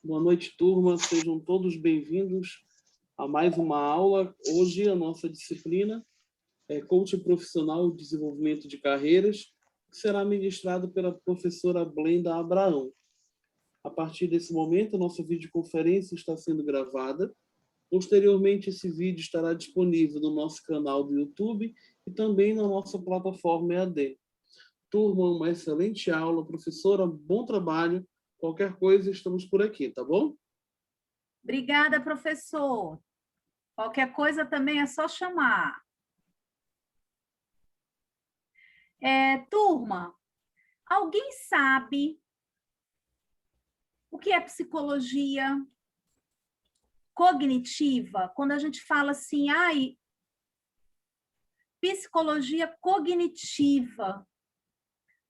Boa noite, turma. Sejam todos bem-vindos a mais uma aula. Hoje a nossa disciplina é Coaching Profissional e Desenvolvimento de Carreiras, que será ministrado pela professora Blenda Abraão. A partir desse momento, a nossa videoconferência está sendo gravada. Posteriormente, esse vídeo estará disponível no nosso canal do YouTube e também na nossa plataforma EAD. Turma, uma excelente aula. Professora, bom trabalho. Qualquer coisa, estamos por aqui, tá bom? Obrigada, professor. Qualquer coisa também é só chamar. Turma, alguém sabe o que é psicologia cognitiva? Quando a gente fala assim, psicologia cognitiva,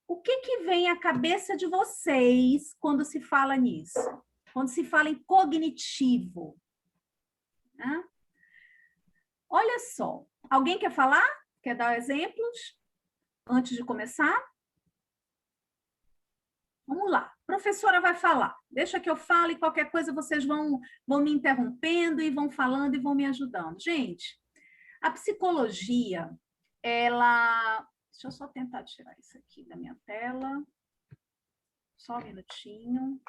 o que vem à cabeça de vocês quando se fala nisso? Quando se fala em cognitivo? Né? Olha só, alguém quer falar? Quer dar exemplos antes de começar? Vamos lá, a professora vai falar. Deixa que eu fale, qualquer coisa vocês vão me interrompendo e vão falando e vão me ajudando. Gente, a psicologia, ela... Deixa eu só tentar tirar isso aqui da minha tela. Só um minutinho.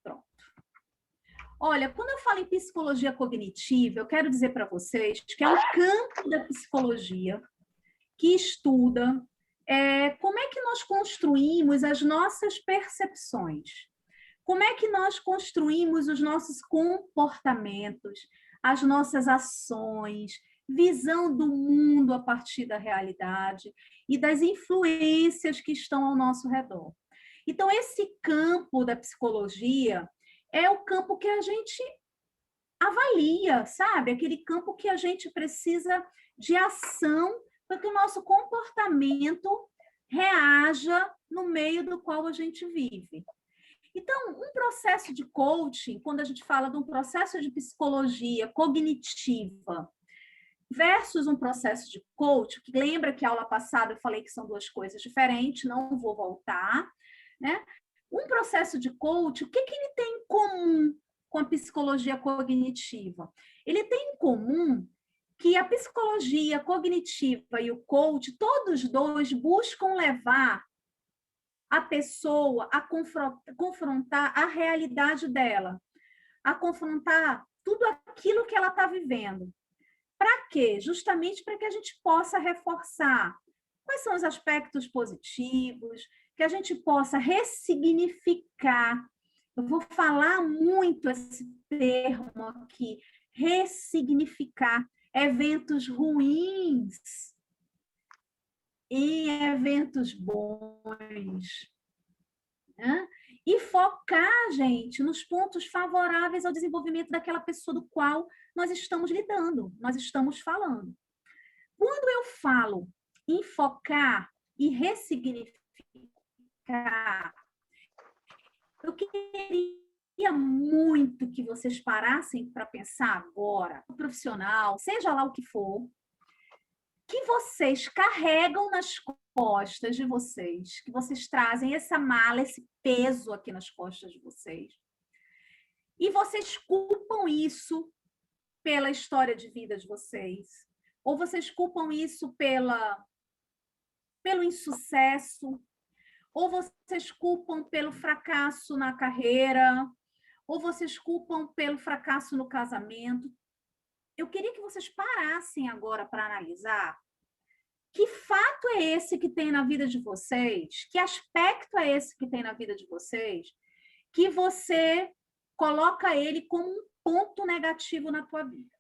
Pronto. Olha, quando eu falo em psicologia cognitiva, eu quero dizer para vocês que é um campo da psicologia que estuda como é que nós construímos as nossas percepções, como é que nós construímos os nossos comportamentos, as nossas ações, visão do mundo a partir da realidade e das influências que estão ao nosso redor. Então, esse campo da psicologia é o campo que a gente avalia, sabe? Aquele campo que a gente precisa de ação para que o nosso comportamento reaja no meio do qual a gente vive. Então, um processo de coaching, quando a gente fala de um processo de psicologia cognitiva versus um processo de coaching, que lembra que a aula passada eu falei que são duas coisas diferentes, não vou voltar, né? Um processo de coaching, o que ele tem em comum com a psicologia cognitiva? Ele tem em comum que a psicologia cognitiva e o coach, todos dois buscam levar a pessoa a confrontar a realidade dela, a confrontar tudo aquilo que ela está vivendo. Para quê? Justamente para que a gente possa reforçar quais são os aspectos positivos, que a gente possa ressignificar. Eu vou falar muito esse termo aqui, ressignificar eventos ruins em eventos bons. Né? E focar, gente, nos pontos favoráveis ao desenvolvimento daquela pessoa do qual nós estamos lidando, nós estamos falando. Quando eu falo em focar e ressignificar, eu queria muito que vocês parassem para pensar agora, o profissional, seja lá o que for, que vocês carregam nas costas de vocês, que vocês trazem essa mala, esse peso aqui nas costas de vocês. E vocês culpam isso pela história de vida de vocês, ou vocês culpam isso pelo insucesso, ou vocês culpam pelo fracasso na carreira, ou vocês culpam pelo fracasso no casamento. Eu queria que vocês parassem agora para analisar que fato é esse que tem na vida de vocês, que aspecto é esse que tem na vida de vocês, que você coloca ele como um ponto negativo na tua vida.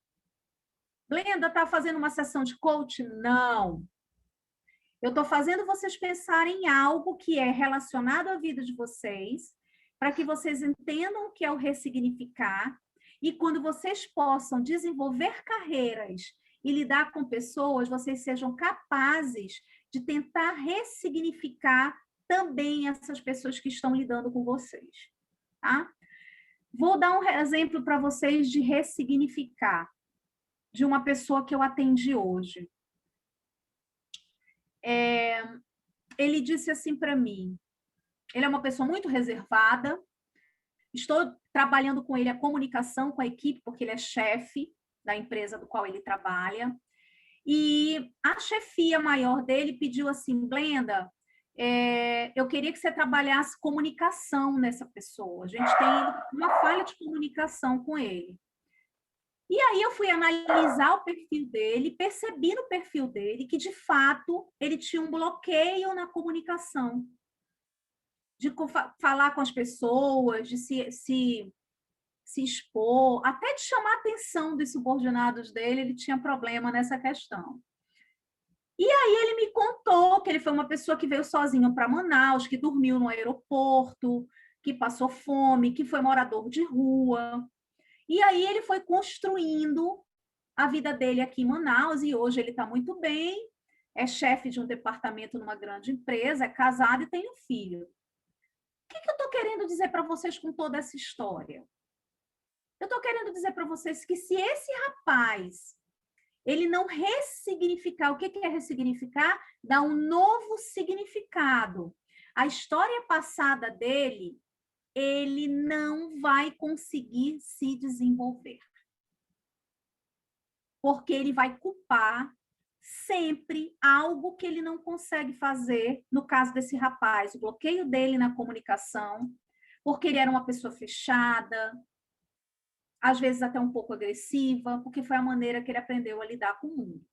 Blenda, está fazendo uma sessão de coaching? Não. Eu estou fazendo vocês pensarem em algo que é relacionado à vida de vocês, para que vocês entendam o que é o ressignificar, e quando vocês possam desenvolver carreiras e lidar com pessoas, vocês sejam capazes de tentar ressignificar também essas pessoas que estão lidando com vocês. Tá? Vou dar um exemplo para vocês de ressignificar, de uma pessoa que eu atendi hoje. ele disse assim para mim, ele é uma pessoa muito reservada, estou trabalhando com ele a comunicação com a equipe, porque ele é chefe da empresa do qual ele trabalha, e a chefia maior dele pediu assim, Glenda, eu queria que você trabalhasse comunicação nessa pessoa. A gente tem uma falha de comunicação com ele. E aí eu fui analisar o perfil dele, percebi no perfil dele que, de fato, ele tinha um bloqueio na comunicação. De falar com as pessoas, de se expor, até de chamar a atenção dos subordinados dele, ele tinha problema nessa questão. E aí ele me contou que ele foi uma pessoa que veio sozinho para Manaus, que dormiu no aeroporto, que passou fome, que foi morador de rua. E aí ele foi construindo a vida dele aqui em Manaus, e hoje ele está muito bem, é chefe de um departamento numa grande empresa, é casado e tem um filho. O que eu estou querendo dizer para vocês com toda essa história? Eu estou querendo dizer para vocês que se esse rapaz ele não ressignificar, o que é ressignificar? Dar um novo significado. A história passada dele, ele não vai conseguir se desenvolver. Porque ele vai culpar sempre algo que ele não consegue fazer, no caso desse rapaz, o bloqueio dele na comunicação, porque ele era uma pessoa fechada, às vezes até um pouco agressiva, porque foi a maneira que ele aprendeu a lidar com o mundo.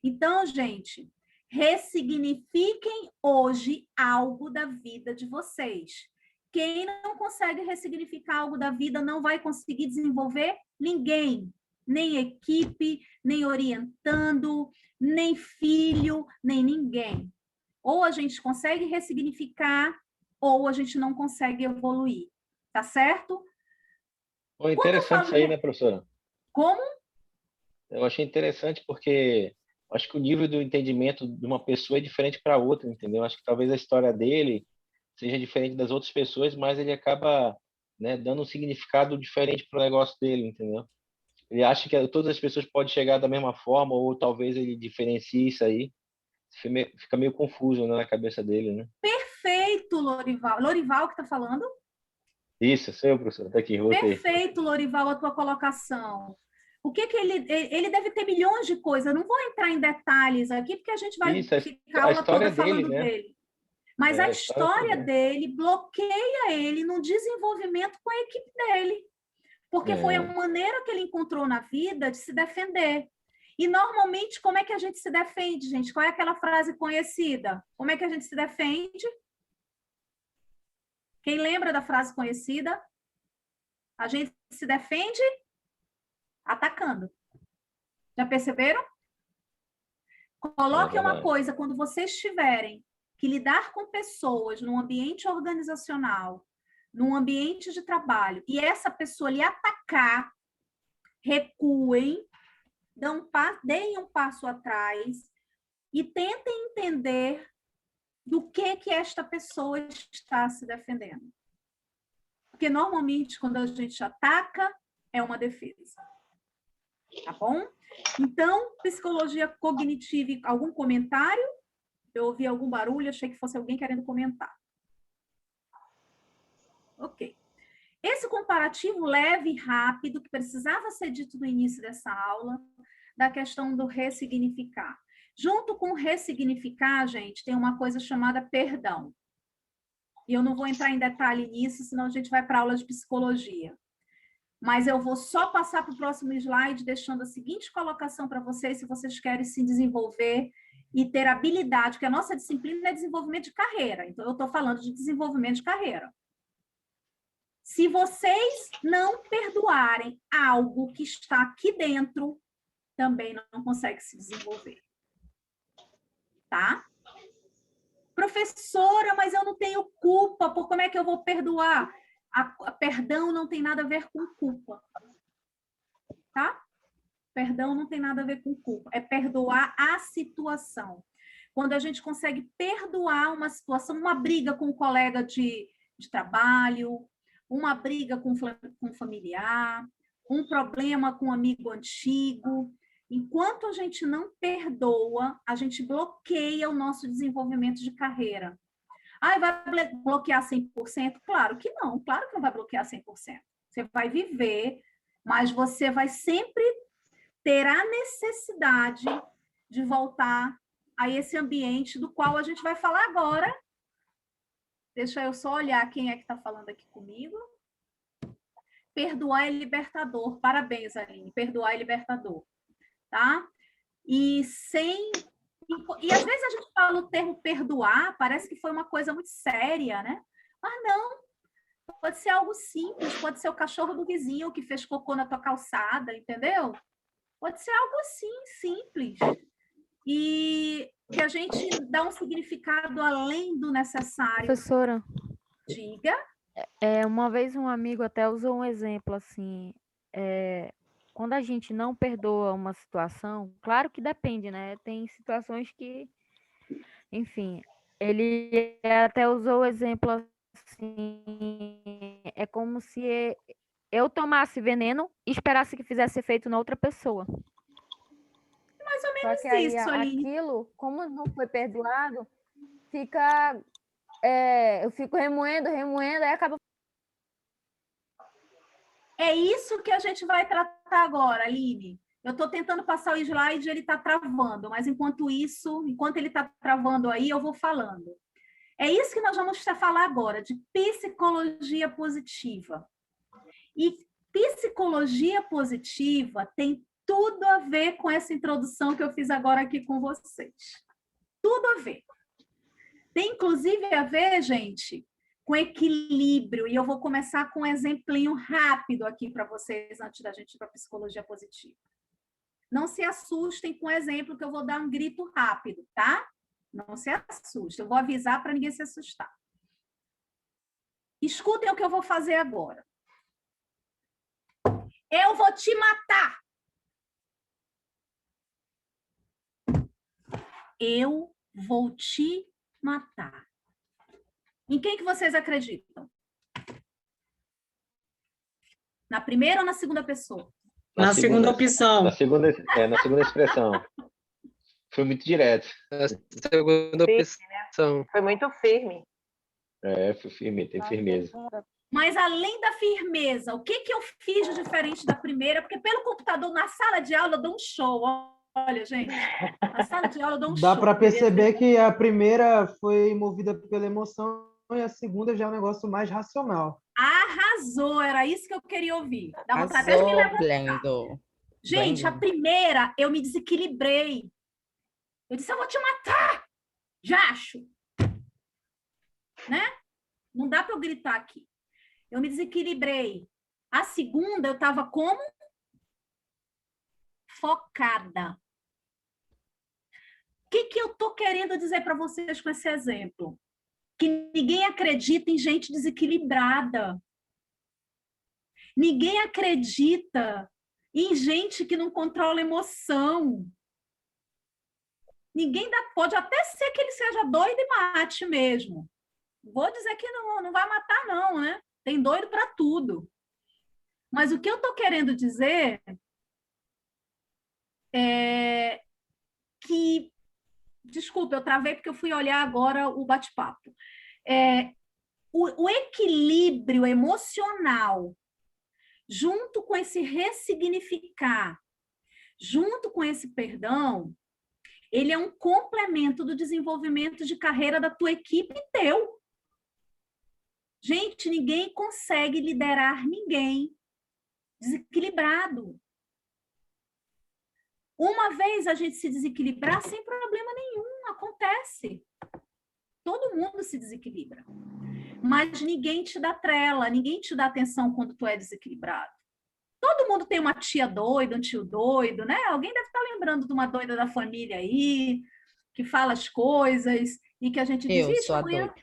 Então, gente, ressignifiquem hoje algo da vida de vocês. Quem não consegue ressignificar algo da vida não vai conseguir desenvolver ninguém, nem equipe, nem orientando, nem filho, nem ninguém. Ou a gente consegue ressignificar, ou a gente não consegue evoluir. Tá certo? Foi interessante isso aí, né, professora? Como? Eu achei interessante porque acho que o nível do entendimento de uma pessoa é diferente para outra, entendeu? Acho que talvez a história dele seja diferente das outras pessoas, mas ele acaba, né, dando um significado diferente para o negócio dele, entendeu? Ele acha que todas as pessoas podem chegar da mesma forma, ou talvez ele diferencie isso aí. Fica meio confuso, né, na cabeça dele, né? Perfeito, Lorival. Lorival que está falando? Isso, seu professor, tá aqui, voltei. Perfeito, Lorival, a tua colocação. O que ele deve ter milhões de coisas. Eu não vou entrar em detalhes aqui, porque a gente vai ficar a aula toda falando dele. Mas a história dele bloqueia ele no desenvolvimento com a equipe dele. Porque foi a maneira que ele encontrou na vida de se defender. E, normalmente, como é que a gente se defende, gente? Qual é aquela frase conhecida? Como é que a gente se defende? Quem lembra da frase conhecida? A gente se defende atacando. Já perceberam? Coloque uma coisa, quando vocês tiverem que lidar com pessoas num ambiente organizacional, num ambiente de trabalho, e essa pessoa lhe atacar, recuem, deem um passo atrás e tentem entender do que esta pessoa está se defendendo. Porque, normalmente, quando a gente ataca, é uma defesa. Tá bom? Então, psicologia cognitiva, algum comentário? Eu ouvi algum barulho, achei que fosse alguém querendo comentar. Ok. Esse comparativo leve e rápido, que precisava ser dito no início dessa aula, da questão do ressignificar. Junto com ressignificar, gente, tem uma coisa chamada perdão. E eu não vou entrar em detalhe nisso, senão a gente vai para a aula de psicologia. Mas eu vou só passar para o próximo slide, deixando a seguinte colocação para vocês, se vocês querem se desenvolver e ter habilidade, porque a nossa disciplina é desenvolvimento de carreira. Então, eu estou falando de desenvolvimento de carreira. Se vocês não perdoarem algo que está aqui dentro, também não consegue se desenvolver. Tá? Professora, mas eu não tenho culpa, por como é que eu vou perdoar? Perdão não tem nada a ver com culpa. Tá? Perdão não tem nada a ver com culpa. É perdoar a situação. Quando a gente consegue perdoar uma situação, uma briga com um colega de trabalho, uma briga com um familiar, um problema com um amigo antigo, Enquanto a gente não perdoa, a gente bloqueia o nosso desenvolvimento de carreira. Ah, vai bloquear 100%? Claro que não vai bloquear 100%. Você vai viver, mas você vai sempre ter a necessidade de voltar a esse ambiente do qual a gente vai falar agora. Deixa eu só olhar quem é que está falando aqui comigo. Perdoar é libertador. Parabéns, Aline. Perdoar é libertador. Tá? E às vezes a gente fala o termo perdoar, parece que foi uma coisa muito séria, né? Mas não, pode ser algo simples, pode ser o cachorro do vizinho que fez cocô na tua calçada, entendeu? Pode ser algo assim, simples. E que a gente dá um significado além do necessário. Professora, Diga. uma vez um amigo até usou um exemplo assim, quando a gente não perdoa uma situação, claro que depende, né? Tem situações que, enfim, ele até usou o exemplo assim, é como se eu tomasse veneno e esperasse que fizesse efeito na outra pessoa. Mais ou Só menos que aí isso, Aline. aquilo, como não foi perdoado, eu fico remoendo, aí acaba. É isso que a gente vai tratar agora, Aline. Eu estou tentando passar o slide, ele está travando, mas enquanto ele está travando aí, eu vou falando. É isso que nós vamos falar agora, de psicologia positiva. E psicologia positiva tem tudo a ver com essa introdução que eu fiz agora aqui com vocês. Tudo a ver. Tem, inclusive, a ver, gente, com equilíbrio. E eu vou começar com um exemplinho rápido aqui para vocês, antes da gente ir para a psicologia positiva. Não se assustem com o exemplo, que eu vou dar um grito rápido, tá? Não se assustem. Eu vou avisar para ninguém se assustar. Escutem o que eu vou fazer agora. Eu vou te matar. Eu vou te matar. Em quem que vocês acreditam? Na primeira ou na segunda pessoa? Na segunda opção. Na segunda expressão. Foi muito direto. Na segunda opção. Foi muito firme. Foi firme, tem firmeza. Mas além da firmeza, o que eu fiz de diferente da primeira? Porque pelo computador, na sala de aula, eu dou um show. Olha, gente, na sala de aula eu dou um show. Dá para perceber que a primeira foi movida pela emoção e a segunda já é um negócio mais racional. Arrasou, era isso que eu queria ouvir. Dá vontade até de me levantar. Gente, a primeira, eu me desequilibrei. Eu disse, eu vou te matar, Jacho. Né? Não dá para eu gritar aqui. Eu me desequilibrei. A segunda, eu estava como? Focada. O que eu estou querendo dizer para vocês com esse exemplo? Que ninguém acredita em gente desequilibrada. Ninguém acredita em gente que não controla emoção. Pode até ser que ele seja doido e mate mesmo. Vou dizer que não vai matar, não, né? Tem doido para tudo. Mas o que eu estou querendo dizer é que... Desculpa, eu travei porque eu fui olhar agora o bate-papo. O equilíbrio emocional, junto com esse ressignificar, junto com esse perdão, ele é um complemento do desenvolvimento de carreira da tua equipe e teu. Gente, ninguém consegue liderar ninguém desequilibrado. Uma vez a gente se desequilibrar, sem problema nenhum, acontece. Todo mundo se desequilibra. Mas ninguém te dá trela, ninguém te dá atenção quando tu é desequilibrado. Todo mundo tem uma tia doida, um tio doido, né? Alguém deve estar lembrando de uma doida da família aí, que fala as coisas e que a gente diz... Eu sou a doida.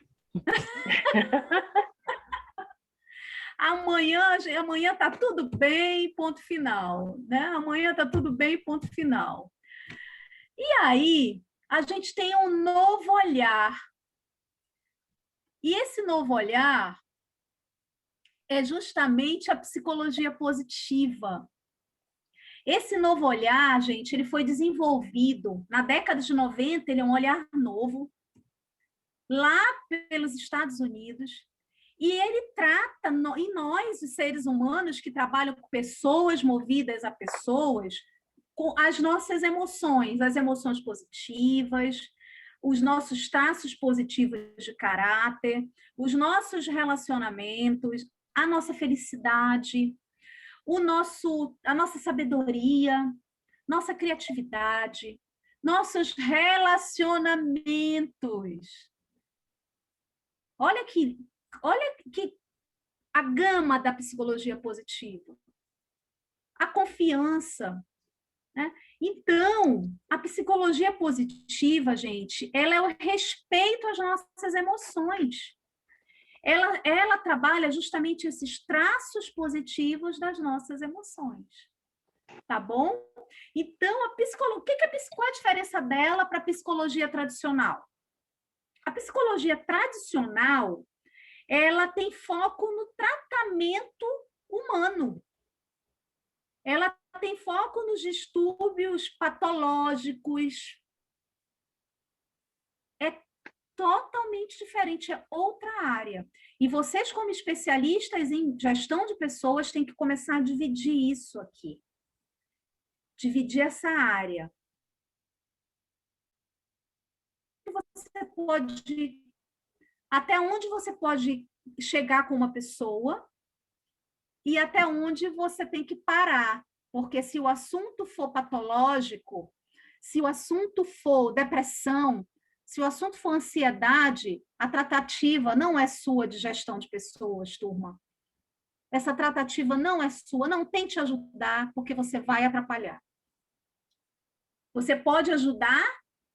Amanhã tá tudo bem, ponto final, né? Amanhã tá tudo bem, ponto final. E aí, a gente tem um novo olhar. E esse novo olhar é justamente a psicologia positiva. Esse novo olhar, gente, ele foi desenvolvido na década de 90, ele é um olhar novo, lá pelos Estados Unidos, e ele trata em nós, os seres humanos que trabalham com pessoas movidas a pessoas, com as nossas emoções, as emoções positivas, os nossos traços positivos de caráter, os nossos relacionamentos, a nossa felicidade, a nossa sabedoria, nossa criatividade, nossos relacionamentos. Olha que a gama da psicologia positiva. A confiança, né? Então, a psicologia positiva, gente, ela é o respeito às nossas emoções. Ela trabalha justamente esses traços positivos das nossas emoções. Tá bom? Então, qual a diferença dela para a psicologia tradicional? A psicologia tradicional, ela tem foco no tratamento humano. Ela tem foco nos distúrbios patológicos. É totalmente diferente, é outra área. E vocês, como especialistas em gestão de pessoas, têm que começar a dividir isso aqui. Dividir essa área. Até onde você pode chegar com uma pessoa e até onde você tem que parar. Porque se o assunto for patológico, se o assunto for depressão, se o assunto for ansiedade, a tratativa não é sua de gestão de pessoas, turma. Essa tratativa não é sua. Não tente ajudar, porque você vai atrapalhar. Você pode ajudar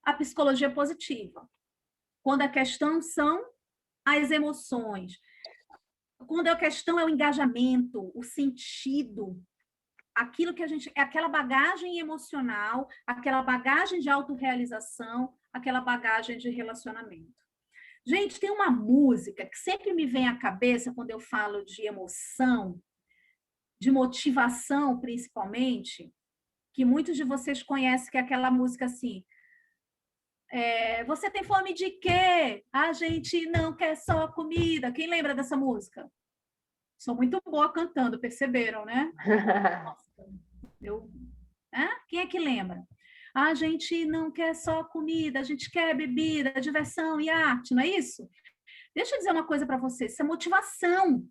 a psicologia positiva, quando a questão são as emoções, quando a questão é o engajamento, o sentido, aquilo que aquela bagagem emocional, aquela bagagem de autorrealização, aquela bagagem de relacionamento. Gente, tem uma música que sempre me vem à cabeça quando eu falo de emoção, de motivação principalmente, que muitos de vocês conhecem, que é aquela música assim, você tem fome de quê? A gente não quer só comida. Quem lembra dessa música? Sou muito boa cantando, perceberam, né? Nossa, quem é que lembra? A gente não quer só comida, a gente quer bebida, diversão e arte, não é isso? Deixa eu dizer uma coisa para vocês, isso é motivação.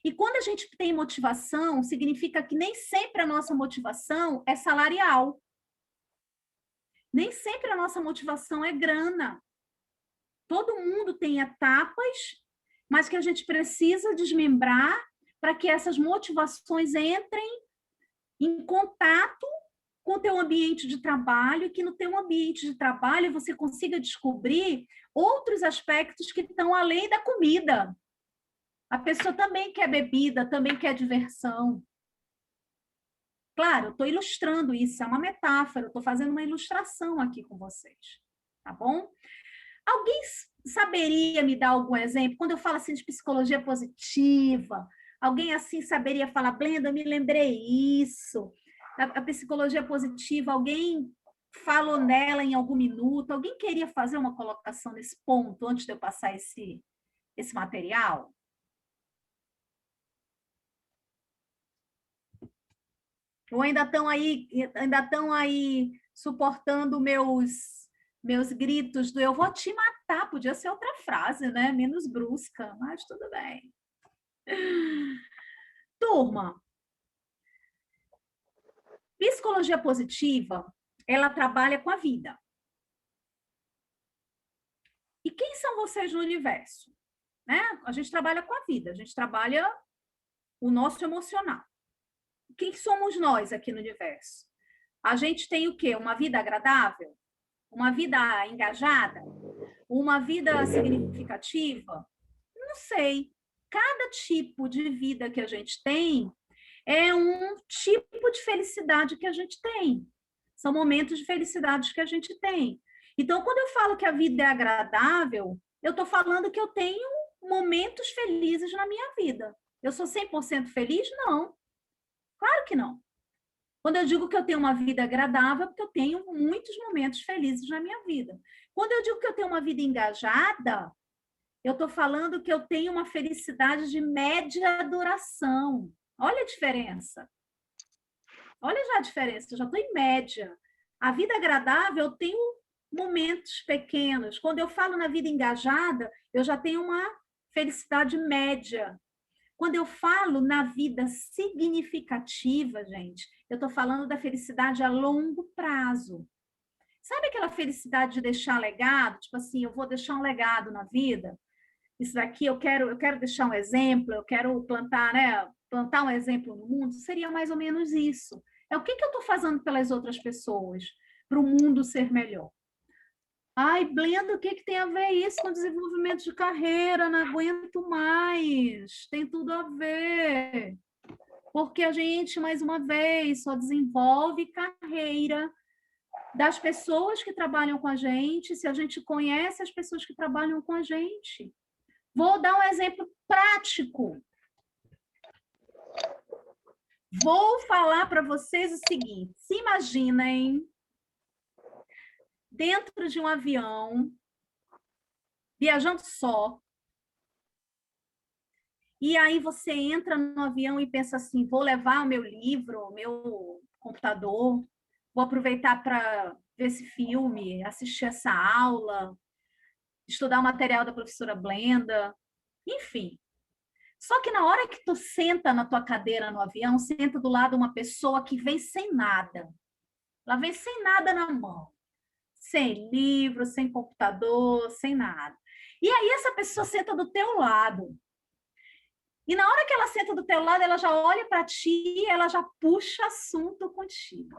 E quando a gente tem motivação, significa que nem sempre a nossa motivação é salarial. Nem sempre a nossa motivação é grana. Todo mundo tem etapas, mas que a gente precisa desmembrar para que essas motivações entrem em contato com o teu ambiente de trabalho, e que no teu ambiente de trabalho você consiga descobrir outros aspectos que estão além da comida. A pessoa também quer bebida, também quer diversão. Claro, eu estou ilustrando isso, é uma metáfora, eu estou fazendo uma ilustração aqui com vocês, tá bom? Alguém saberia me dar algum exemplo? Quando eu falo assim de psicologia positiva, alguém assim saberia falar, Blenda, eu me lembrei isso. A psicologia positiva, alguém falou nela em algum minuto? Alguém queria fazer uma colocação nesse ponto antes de eu passar esse material? Ou ainda estão aí suportando meus gritos do eu vou te matar? Podia ser outra frase, né? Menos brusca, mas tudo bem. Turma, psicologia positiva, ela trabalha com a vida. E quem são vocês no universo? Né? A gente trabalha com a vida, a gente trabalha o nosso emocional. Quem somos nós aqui no universo? A gente tem o quê? Uma vida agradável? Uma vida engajada? Uma vida significativa? Não sei. Cada tipo de vida que a gente tem é um tipo de felicidade que a gente tem. São momentos de felicidade que a gente tem. Então, quando eu falo que a vida é agradável, eu estou falando que eu tenho momentos felizes na minha vida. Eu sou 100% feliz? Não. Claro que não. Quando eu digo que eu tenho uma vida agradável, é porque eu tenho muitos momentos felizes na minha vida. Quando eu digo que eu tenho uma vida engajada, eu estou falando que eu tenho uma felicidade de média duração. Olha a diferença. Olha já a diferença, eu já estou em média. A vida agradável, eu tenho momentos pequenos. Quando eu falo na vida engajada, eu já tenho uma felicidade média. Quando eu falo na vida significativa, gente, eu estou falando da felicidade a longo prazo. Sabe aquela felicidade de deixar legado? Tipo assim, eu vou deixar um legado na vida. Isso daqui eu quero deixar um exemplo, eu quero plantar, né? Plantar um exemplo no mundo. Seria mais ou menos isso. É o que eu estou fazendo pelas outras pessoas para o mundo ser melhor. Ai, Blenda, o que tem a ver isso com desenvolvimento de carreira? Não aguento mais. Tem tudo a ver. Porque a gente, mais uma vez, só desenvolve carreira das pessoas que trabalham com a gente, se a gente conhece as pessoas que trabalham com a gente. Vou dar um exemplo prático. Vou falar para vocês o seguinte: se imaginem dentro de um avião, viajando só, e aí você entra no avião e pensa assim, vou levar o meu livro, o meu computador, vou aproveitar para ver esse filme, assistir essa aula, estudar o material da professora Blenda, enfim. Só que na hora que tu senta na tua cadeira no avião, senta do lado uma pessoa que vem sem nada. Ela vem sem nada na mão. Sem livro, sem computador, sem nada. E aí essa pessoa senta do teu lado. E na hora que ela senta do teu lado, ela já olha para ti, ela já puxa assunto contigo.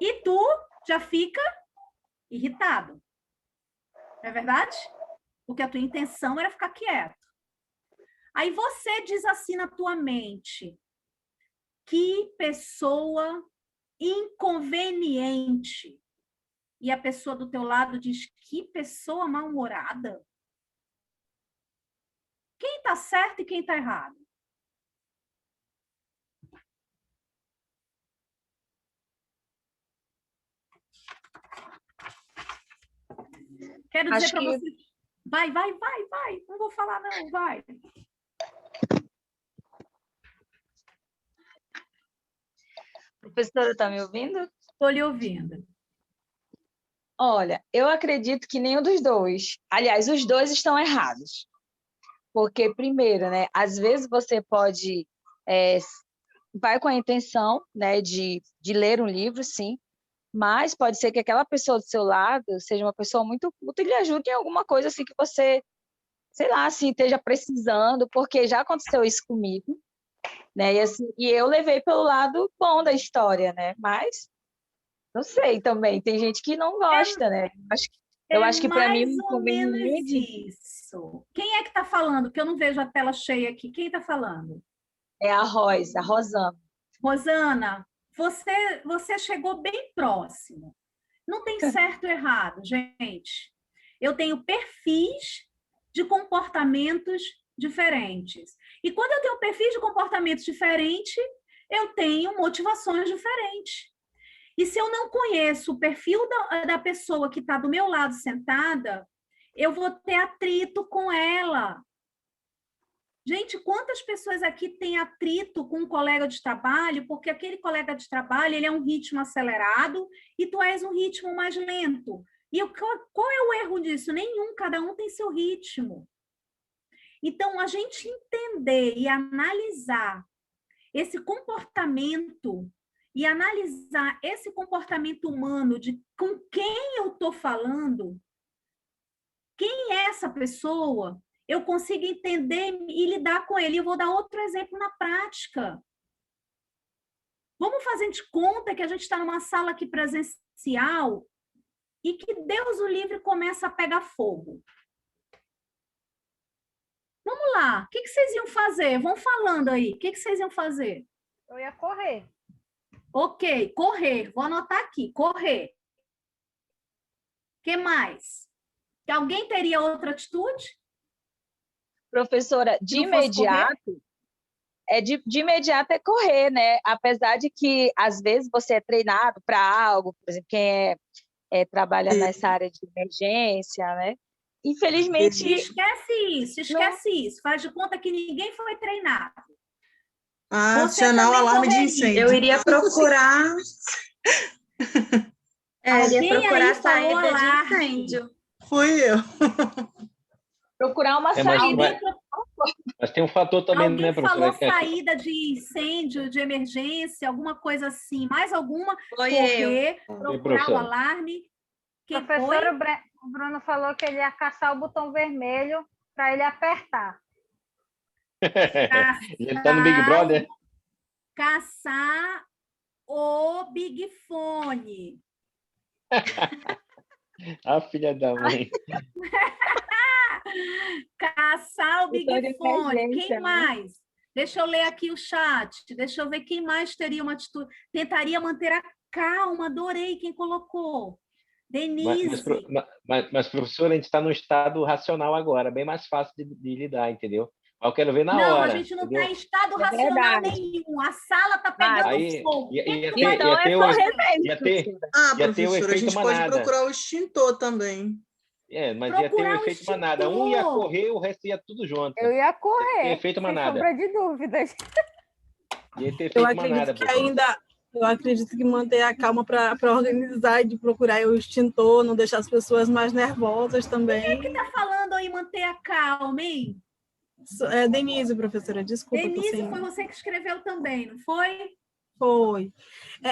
E tu já fica irritado. Não é verdade? Porque a tua intenção era ficar quieto. Aí você diz assim na tua mente: que pessoa inconveniente. E a pessoa do teu lado diz: que pessoa mal-humorada. Quem está certo e quem está errado? Quero dizer para você... Vai. Não vou falar não, vai. Professora, está me ouvindo? Estou lhe ouvindo. Olha, eu acredito que nenhum dos dois. Aliás, os dois estão errados. Porque, primeiro, né, às vezes você pode... vai com a intenção, né, de ler um livro, sim, mas pode ser que aquela pessoa do seu lado seja uma pessoa muito culta e lhe ajude em alguma coisa assim que você, sei lá, assim, esteja precisando, porque já aconteceu isso comigo, né? E, assim, e eu levei pelo lado bom da história, né? Mas não sei também, tem gente que não gosta, né? Eu acho que para mim mais ou menos isso. Quem é que está falando? Porque eu não vejo a tela cheia aqui. Quem está falando? é a Rosana. Rosana, você chegou bem próximo. Não tem certo ou errado, gente. Eu tenho perfis de comportamentos diferentes. E quando eu tenho perfis de comportamentos diferentes, eu tenho motivações diferentes. E se eu não conheço o perfil da pessoa que está do meu lado sentada, eu vou ter atrito com ela. Gente, quantas pessoas aqui têm atrito com um colega de trabalho, porque aquele colega de trabalho ele é um ritmo acelerado e tu és um ritmo mais lento. E qual é o erro disso? Nenhum, cada um tem seu ritmo. Então, a gente entender e analisar esse comportamento e analisar esse comportamento humano de com quem eu estou falando, quem é essa pessoa, eu consigo entender e lidar com ele. Eu vou dar outro exemplo na prática. Vamos fazer de conta que a gente está numa sala aqui presencial e que Deus o livre começa a pegar fogo. Vamos lá, o que vocês iam fazer? Vão falando aí, o que vocês iam fazer? Eu ia correr. Ok, correr, vou anotar aqui, correr. O que mais? Alguém teria outra atitude? Professora, de imediato, de imediato é correr, né? Apesar de que, às vezes, você é treinado para algo, por exemplo, quem trabalha nessa área de emergência, né? Infelizmente... Esquece isso. Faz de conta que ninguém foi treinado. Acionar o alarme de incêndio. Eu iria procurar... Alguém iria procurar aí falou saída de alarme. incêndio. Fui eu. Procurar uma mas, saída. mas tem um fator também, Alguém né, professora? falou saída de incêndio, de emergência, alguma coisa assim. Mais alguma? Foi Correr, Oi, procurar o professora. alarme. Quem Professor, foi? o Bruno falou que ele ia caçar o botão vermelho para ele apertar. Ele tá no Big Brother? Caçar o Big Fone. A filha da mãe. Caçar o Big Botão de Fone. emergência, Quem né? mais? Deixa eu ler aqui o chat. Deixa eu ver quem mais teria uma atitude. Tentaria manter a calma. Adorei quem colocou. Denise. Mas, professora, a gente está no estado racional agora, bem mais fácil de lidar, entendeu? Mas eu quero ver na Não, hora. a gente não entendeu? está em estado É racional verdade. nenhum. A sala está pegando Aí, fogo. Então é correr mesmo, professora. ia ter o Professora, a efeito gente pode manada. procurar o extintor também. Mas ia ter o Procurar um efeito manada. Um ia extintor. correr, o resto ia tudo junto. Eu ia Ia ter correr, efeito sem manada. sombra de dúvidas. Ia ter Eu efeito acredito manada, que professora. ainda, eu acredito que manter a calma para organizar e de procurar o extintor, não deixar as pessoas mais nervosas também. Quem é que está falando aí manter a calma, hein? Denise, professora, desculpa. Denise, foi você que escreveu também, não foi? Foi.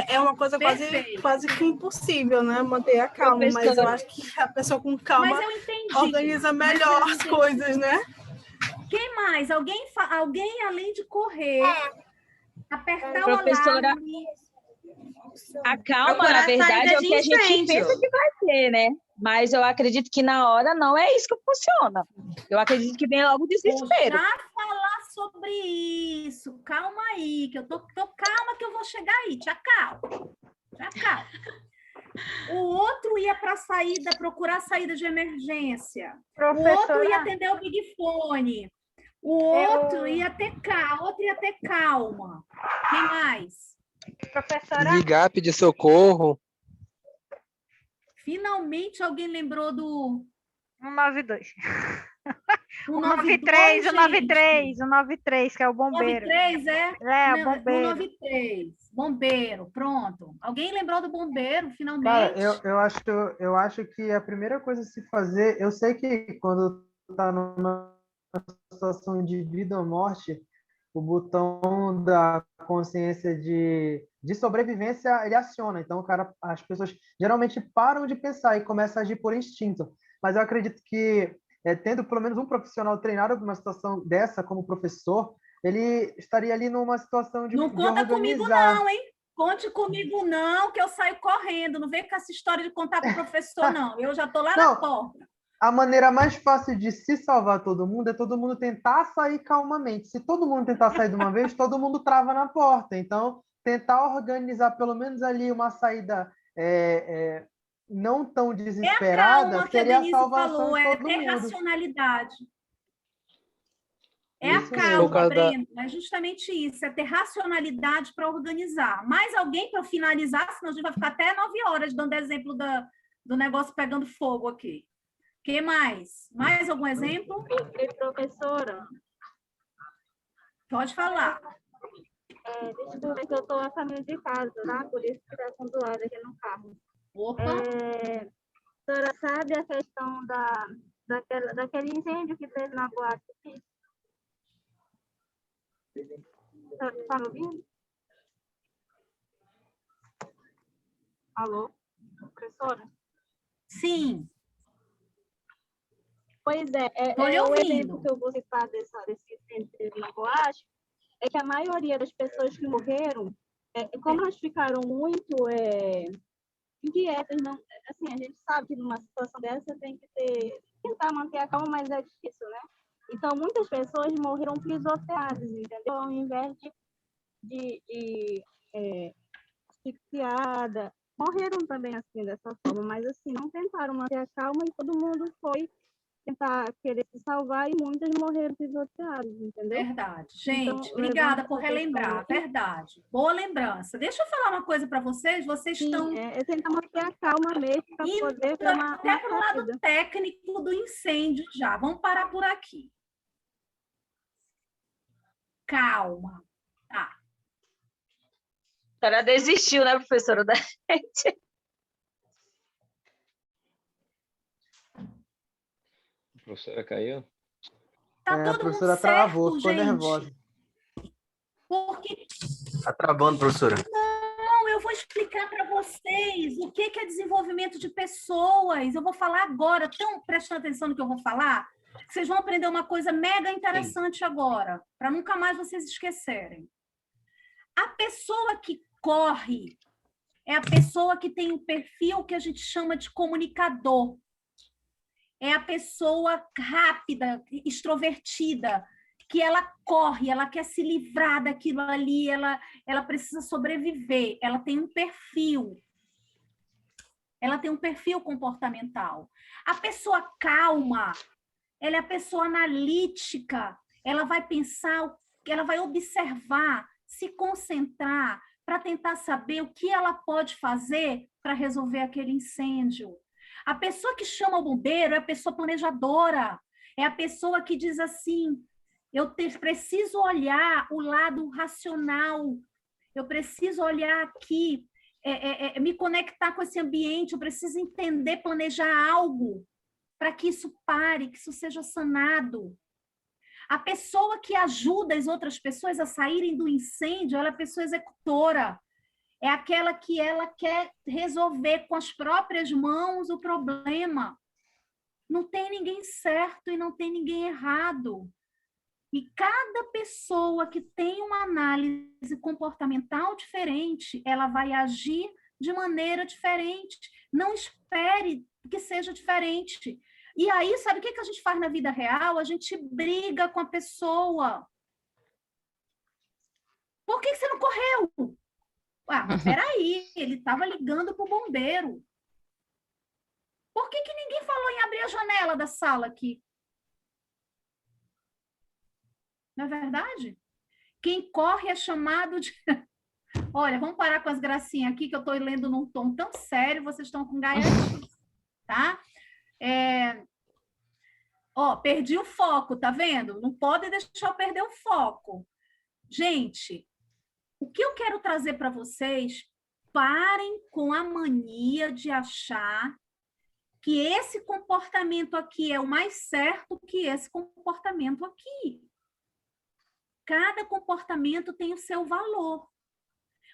É uma coisa Perfeito. quase que impossível, né? Manter a calma, mas eu Professora. acho que a pessoa com calma Mas eu entendi. organiza melhor as coisas, né? Quem mais? Alguém além de correr, apertar Professora, o alarme. A calma, Procurar na verdade, saída é o de que a gente incêndio. pensa que vai ter, né? Mas eu acredito que na hora não é isso que funciona. Eu acredito que vem logo o Vou desespero. já falar sobre isso. Calma aí, que eu tô calma que eu vou chegar aí. Te acalma. O outro ia para a saída, procurar a saída de emergência. O outro ia atender o Big Fone. O outro ia ter calma. Quem mais? Professora, Ligar, pedir socorro. Finalmente alguém lembrou do 192. 193, 193, que é o bombeiro. 93, é? É, o bombeiro. 193. Bombeiro, pronto. Alguém lembrou do bombeiro, finalmente? Cara, eu acho que a primeira coisa a se fazer, eu sei que quando está numa situação de vida ou morte, o botão da consciência de sobrevivência, ele aciona. Então, as pessoas geralmente param de pensar e começam a agir por instinto. Mas eu acredito que, tendo pelo menos um profissional treinado para uma situação dessa, como professor, ele estaria ali numa situação de Não conta organizar. comigo não, hein? Conte comigo não, que eu saio correndo. Não vem com essa história de contar para o professor, não. Eu já estou lá na porta. A maneira mais fácil de se salvar todo mundo é todo mundo tentar sair calmamente. Se todo mundo tentar sair de uma vez, todo mundo trava na porta. Então, tentar organizar pelo menos ali uma saída não tão desesperada seria a salvação de todo ter mundo. racionalidade. É Isso a calma, mesmo. Breno. É justamente isso, é ter racionalidade para organizar. Mais alguém para finalizar, senão a gente vai ficar até 9 horas dando exemplo do negócio pegando fogo aqui. O que mais? Mais algum exemplo? Professora, Pode falar. deixa eu ver que eu estou a caminho de casa, tá? Por isso que está com doado aqui no carro. Opa! A senhora sabe a questão daquele incêndio que teve na boate? Está me ouvindo? Alô? Professora? Sim. Pois é, o exemplo que eu vou citar desse incêndio que teve na boate é que a maioria das pessoas que morreram, como elas ficaram muito inquietas, não, assim, a gente sabe que numa situação dessa você tem que tentar manter a calma, mas é difícil, né? Então, muitas pessoas morreram pisoteadas, entendeu? Ao invés de asfixiada, morreram também assim, dessa forma, mas assim, não tentaram manter a calma e todo mundo foi tentar querer se salvar e muitas morreram pisoteadas, entendeu? Verdade. Gente, Então, obrigada levando por essa questão relembrar. aí, Verdade. Boa lembrança. Deixa eu falar uma coisa para vocês. Vocês sim, estão é tentar manter a calma mesmo para indo poder ver até uma para o lado saída. técnico do incêndio já. Vamos parar por aqui. Calma. Tá. A senhora desistiu, né, professora? Da gente? A professora caiu? Tá A todo mundo professora certo, travou, ficou gente? nervosa. Porque Tá travando, professora. não, eu vou explicar para vocês o que é desenvolvimento de pessoas. Eu vou falar agora. Estão prestando atenção no que eu vou falar? Vocês vão aprender uma coisa mega interessante agora, para nunca mais vocês esquecerem. A pessoa que corre é a pessoa que tem um perfil que a gente chama de comunicador. É a pessoa rápida, extrovertida, que ela corre, ela quer se livrar daquilo ali, ela precisa sobreviver, ela tem um perfil. Ela tem um perfil comportamental. A pessoa calma, ela é a pessoa analítica, ela vai pensar, ela vai observar, se concentrar para tentar saber o que ela pode fazer para resolver aquele incêndio. A pessoa que chama o bombeiro é a pessoa planejadora, é a pessoa que diz assim, preciso olhar o lado racional, eu preciso olhar aqui, me conectar com esse ambiente, eu preciso entender, planejar algo para que isso pare, que isso seja sanado. A pessoa que ajuda as outras pessoas a saírem do incêndio, ela é a pessoa executora. É aquela que ela quer resolver com as próprias mãos o problema. Não tem ninguém certo e não tem ninguém errado. E cada pessoa que tem uma análise comportamental diferente, ela vai agir de maneira diferente. Não espere que seja diferente. E aí, sabe o que a gente faz na vida real? A gente briga com a pessoa. Por que você não correu? Ah, mas peraí, ele estava ligando para o bombeiro. Por que ninguém falou em abrir a janela da sala aqui? Não é verdade? Quem corre é chamado de... Olha, vamos parar com as gracinhas aqui, que eu estou lendo num tom tão sério, vocês estão com gaiatinhos, tá? Perdi o foco, tá vendo? Não pode deixar eu perder o foco. Gente, o que eu quero trazer para vocês, parem com a mania de achar que esse comportamento aqui é o mais certo que esse comportamento aqui. Cada comportamento tem o seu valor.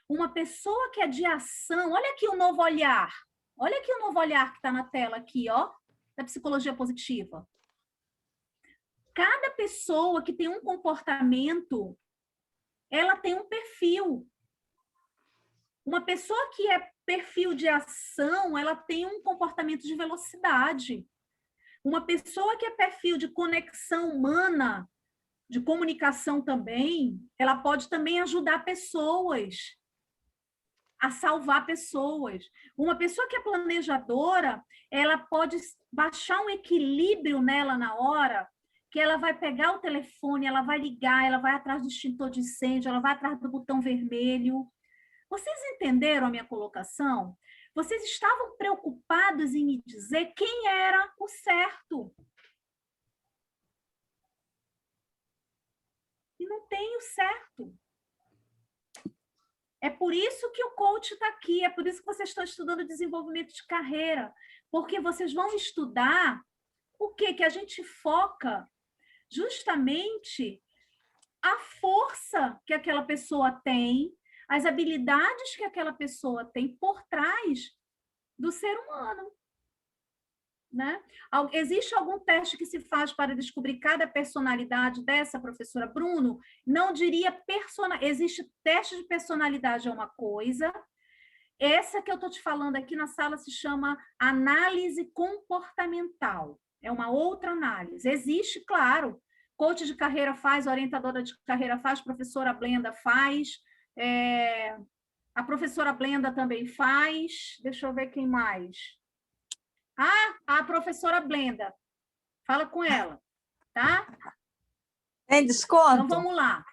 Uma pessoa que é de ação, olha aqui o novo olhar. Olha aqui o novo olhar que está na tela aqui, ó, da psicologia positiva. Cada pessoa que tem um comportamento, ela tem um perfil. Uma pessoa que é perfil de ação, ela tem um comportamento de velocidade. Uma pessoa que é perfil de conexão humana, de comunicação também, ela pode também ajudar pessoas, a salvar pessoas. Uma pessoa que é planejadora, ela pode baixar um equilíbrio nela na hora, que ela vai pegar o telefone, ela vai ligar, ela vai atrás do extintor de incêndio, ela vai atrás do botão vermelho. Vocês entenderam a minha colocação? Vocês estavam preocupados em me dizer quem era o certo. E não tem o certo. É por isso que o coach está aqui, é por isso que vocês estão estudando desenvolvimento de carreira, porque vocês vão estudar o quê? Que a gente foca justamente a força que aquela pessoa tem, as habilidades que aquela pessoa tem por trás do ser humano. Né? Existe algum teste que se faz para descobrir cada personalidade dessa, professora Bruno? Não diria existe teste de personalidade é uma coisa. Essa que eu estou te falando aqui na sala se chama análise comportamental. É uma outra análise. Existe, claro. Coach de carreira faz, orientadora de carreira faz, professora Blenda faz, a professora Blenda também faz. Deixa eu ver quem mais. A professora Blenda Fala com ela, tá? Tem desconto? Então, vamos lá.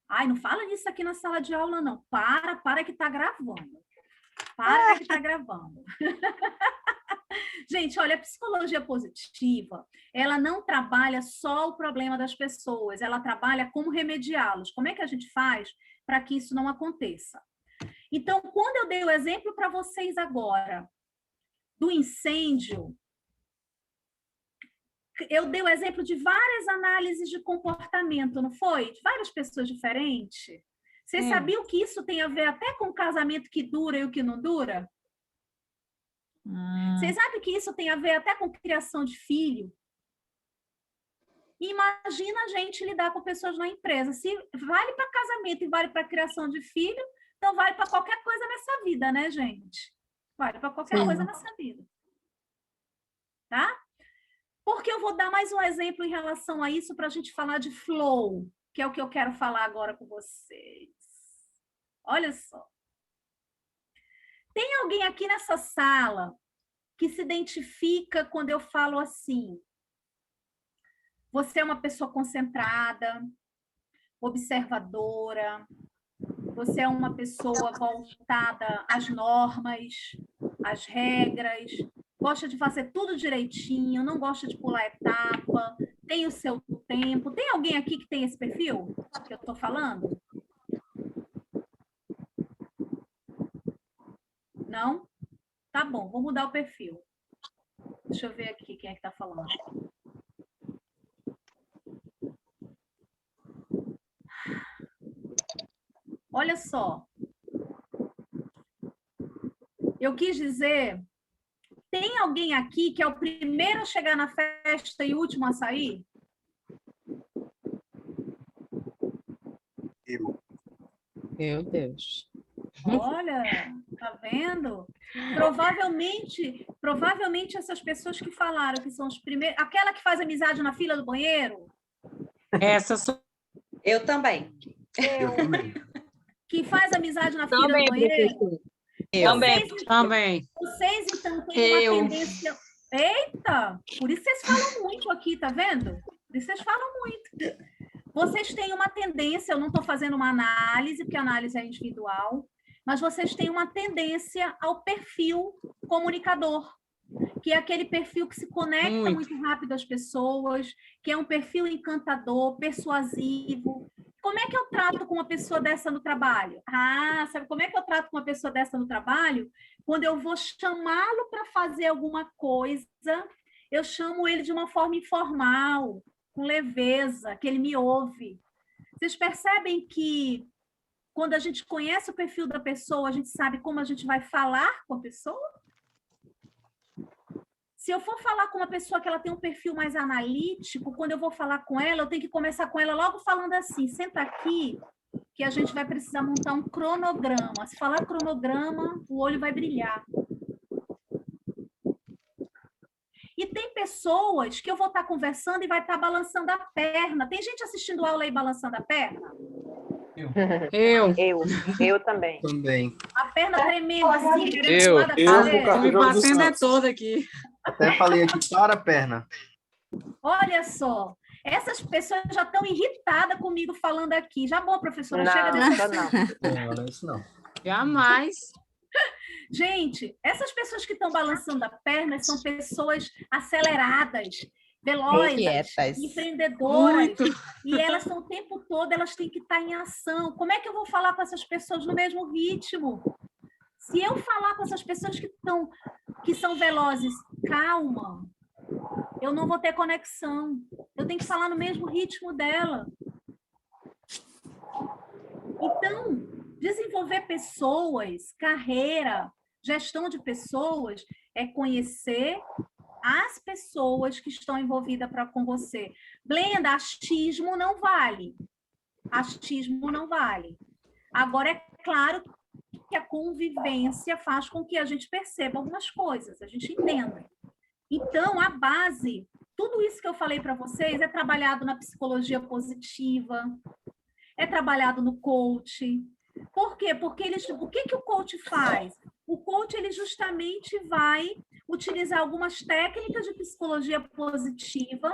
Ai, não fala nisso aqui na sala de aula, não. Para que está gravando. Para que está gravando. Gente, olha, a psicologia positiva, ela não trabalha só o problema das pessoas, ela trabalha como remediá-los. Como é que a gente faz para que isso não aconteça? Então, quando eu dei o exemplo para vocês agora do incêndio, eu dei o exemplo de várias análises de comportamento, não foi? De várias pessoas diferentes. Vocês sabiam que isso tem a ver até com o casamento que dura e o que não dura? Vocês sabem que isso tem a ver até com criação de filho? Imagina a gente lidar com pessoas na empresa. Se vale para casamento e vale para criação de filho, então vale para qualquer coisa nessa vida, né, gente? Vale para qualquer coisa nessa vida. Tá? Porque eu vou dar mais um exemplo em relação a isso para a gente falar de flow, que é o que eu quero falar agora com vocês. Olha só. Tem alguém aqui nessa sala que se identifica quando eu falo assim? Você é uma pessoa concentrada, observadora, você é uma pessoa voltada às normas, às regras, gosta de fazer tudo direitinho, não gosta de pular etapa, tem o seu tempo. Tem alguém aqui que tem esse perfil que eu estou falando? Não? Tá bom, vou mudar o perfil. Deixa eu ver aqui quem é que está falando. Olha só. Eu quis dizer, tem alguém aqui que é o primeiro a chegar na festa e o último a sair? Meu Deus. Olha, tá vendo? Provavelmente essas pessoas que falaram que são os primeiros... Aquela que faz amizade na fila do banheiro? Essa sou eu também. Eu também. Que faz amizade na fila do banheiro? Também. Vocês, então, têm uma tendência... Eita! Por isso vocês falam muito aqui, tá vendo? Por isso vocês falam muito. Vocês têm uma tendência, eu não estou fazendo uma análise, porque a análise é individual, mas vocês têm uma tendência ao perfil comunicador, que é aquele perfil que se conecta muito rápido às pessoas, que é um perfil encantador, persuasivo. Como é que eu trato com uma pessoa dessa no trabalho? Ah, sabe como é que eu trato com uma pessoa dessa no trabalho? Quando eu vou chamá-lo para fazer alguma coisa, eu chamo ele de uma forma informal, com leveza, que ele me ouve. Vocês percebem que quando a gente conhece o perfil da pessoa, a gente sabe como a gente vai falar com a pessoa? Se eu for falar com uma pessoa que ela tem um perfil mais analítico, quando eu vou falar com ela, eu tenho que começar com ela logo falando assim, senta aqui, que a gente vai precisar montar um cronograma. Se falar cronograma, o olho vai brilhar. E tem pessoas que eu vou estar conversando e vai estar balançando a perna. Tem gente assistindo aula aí balançando a perna? Eu também. A perna tremendo assim, Eu me batendo é toda aqui. Até falei aqui, para a perna. Olha só, essas pessoas já estão irritadas comigo falando aqui. Já bom, professora, chega desse... Não, isso não. Jamais. Gente, essas pessoas que estão balançando a perna são pessoas aceleradas, velozes, empreendedoras, e elas estão o tempo todo, elas têm que estar em ação. Como é que eu vou falar com essas pessoas no mesmo ritmo? Se eu falar com essas pessoas que são velozes, calma, eu não vou ter conexão. Eu tenho que falar no mesmo ritmo dela. Então, desenvolver pessoas, carreira, gestão de pessoas, é conhecer as pessoas que estão envolvidas com você. Blenda, achismo não vale. Achismo não vale. Agora, é claro que a convivência faz com que a gente perceba algumas coisas, a gente entenda. Então, a base, tudo isso que eu falei para vocês é trabalhado na psicologia positiva, é trabalhado no coach. Por quê? Porque o que o coach faz? O coach, ele justamente vai utilizar algumas técnicas de psicologia positiva,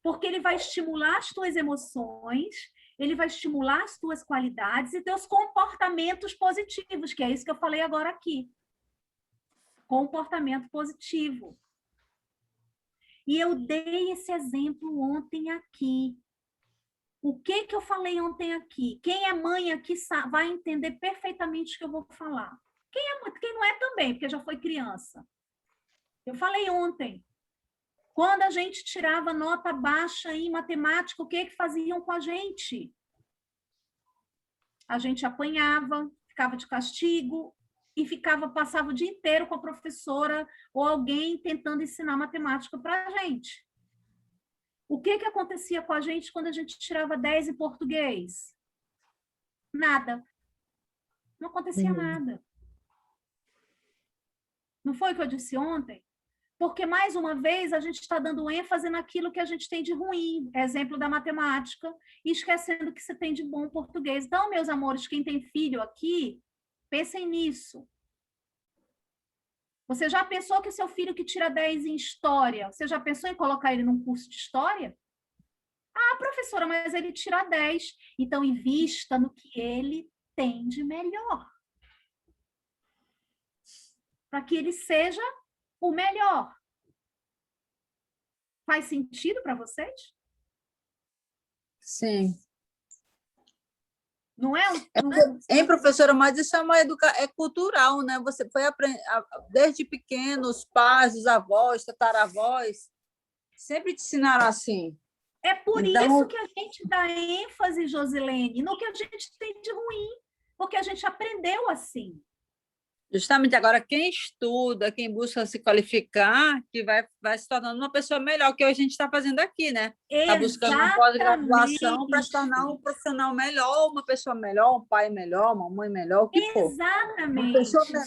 porque ele vai estimular as tuas emoções, ele vai estimular as tuas qualidades e teus comportamentos positivos, que é isso que eu falei agora aqui. Comportamento positivo. E eu dei esse exemplo ontem aqui. O que eu falei ontem aqui? Quem é mãe aqui vai entender perfeitamente o que eu vou falar. Quem não é também, porque já foi criança. Eu falei ontem. Quando a gente tirava nota baixa em matemática, o que faziam com a gente? A gente apanhava, ficava de castigo e passava o dia inteiro com a professora ou alguém tentando ensinar matemática para a gente. O que acontecia com a gente quando a gente tirava 10 em português? Nada. Não acontecia nada. Não foi o que eu disse ontem? Porque, mais uma vez, a gente está dando ênfase naquilo que a gente tem de ruim, exemplo da matemática, e esquecendo que você tem de bom português. Então, meus amores, quem tem filho aqui, pensem nisso. Você já pensou que seu filho que tira 10 em história, você já pensou em colocar ele num curso de história? Ah, professora, mas ele tira 10. Então, invista no que ele tem de melhor. Para que ele seja o melhor. Faz sentido para vocês? Sim. Não é? Hein, professora, mas isso é uma é cultural, né? Você foi desde pequeno, os pais, os avós, tataravós, sempre te ensinaram assim. É por Então, isso que a gente dá ênfase, Josilene, no que a gente tem de ruim, porque a gente aprendeu assim. Justamente agora, quem estuda, quem busca se qualificar, que vai se tornando uma pessoa melhor, que a gente está fazendo aqui, né? Está buscando uma pós-graduação para se tornar um profissional melhor, uma pessoa melhor, um pai melhor, uma mãe melhor, o que for. Exatamente. Uma pessoa melhor.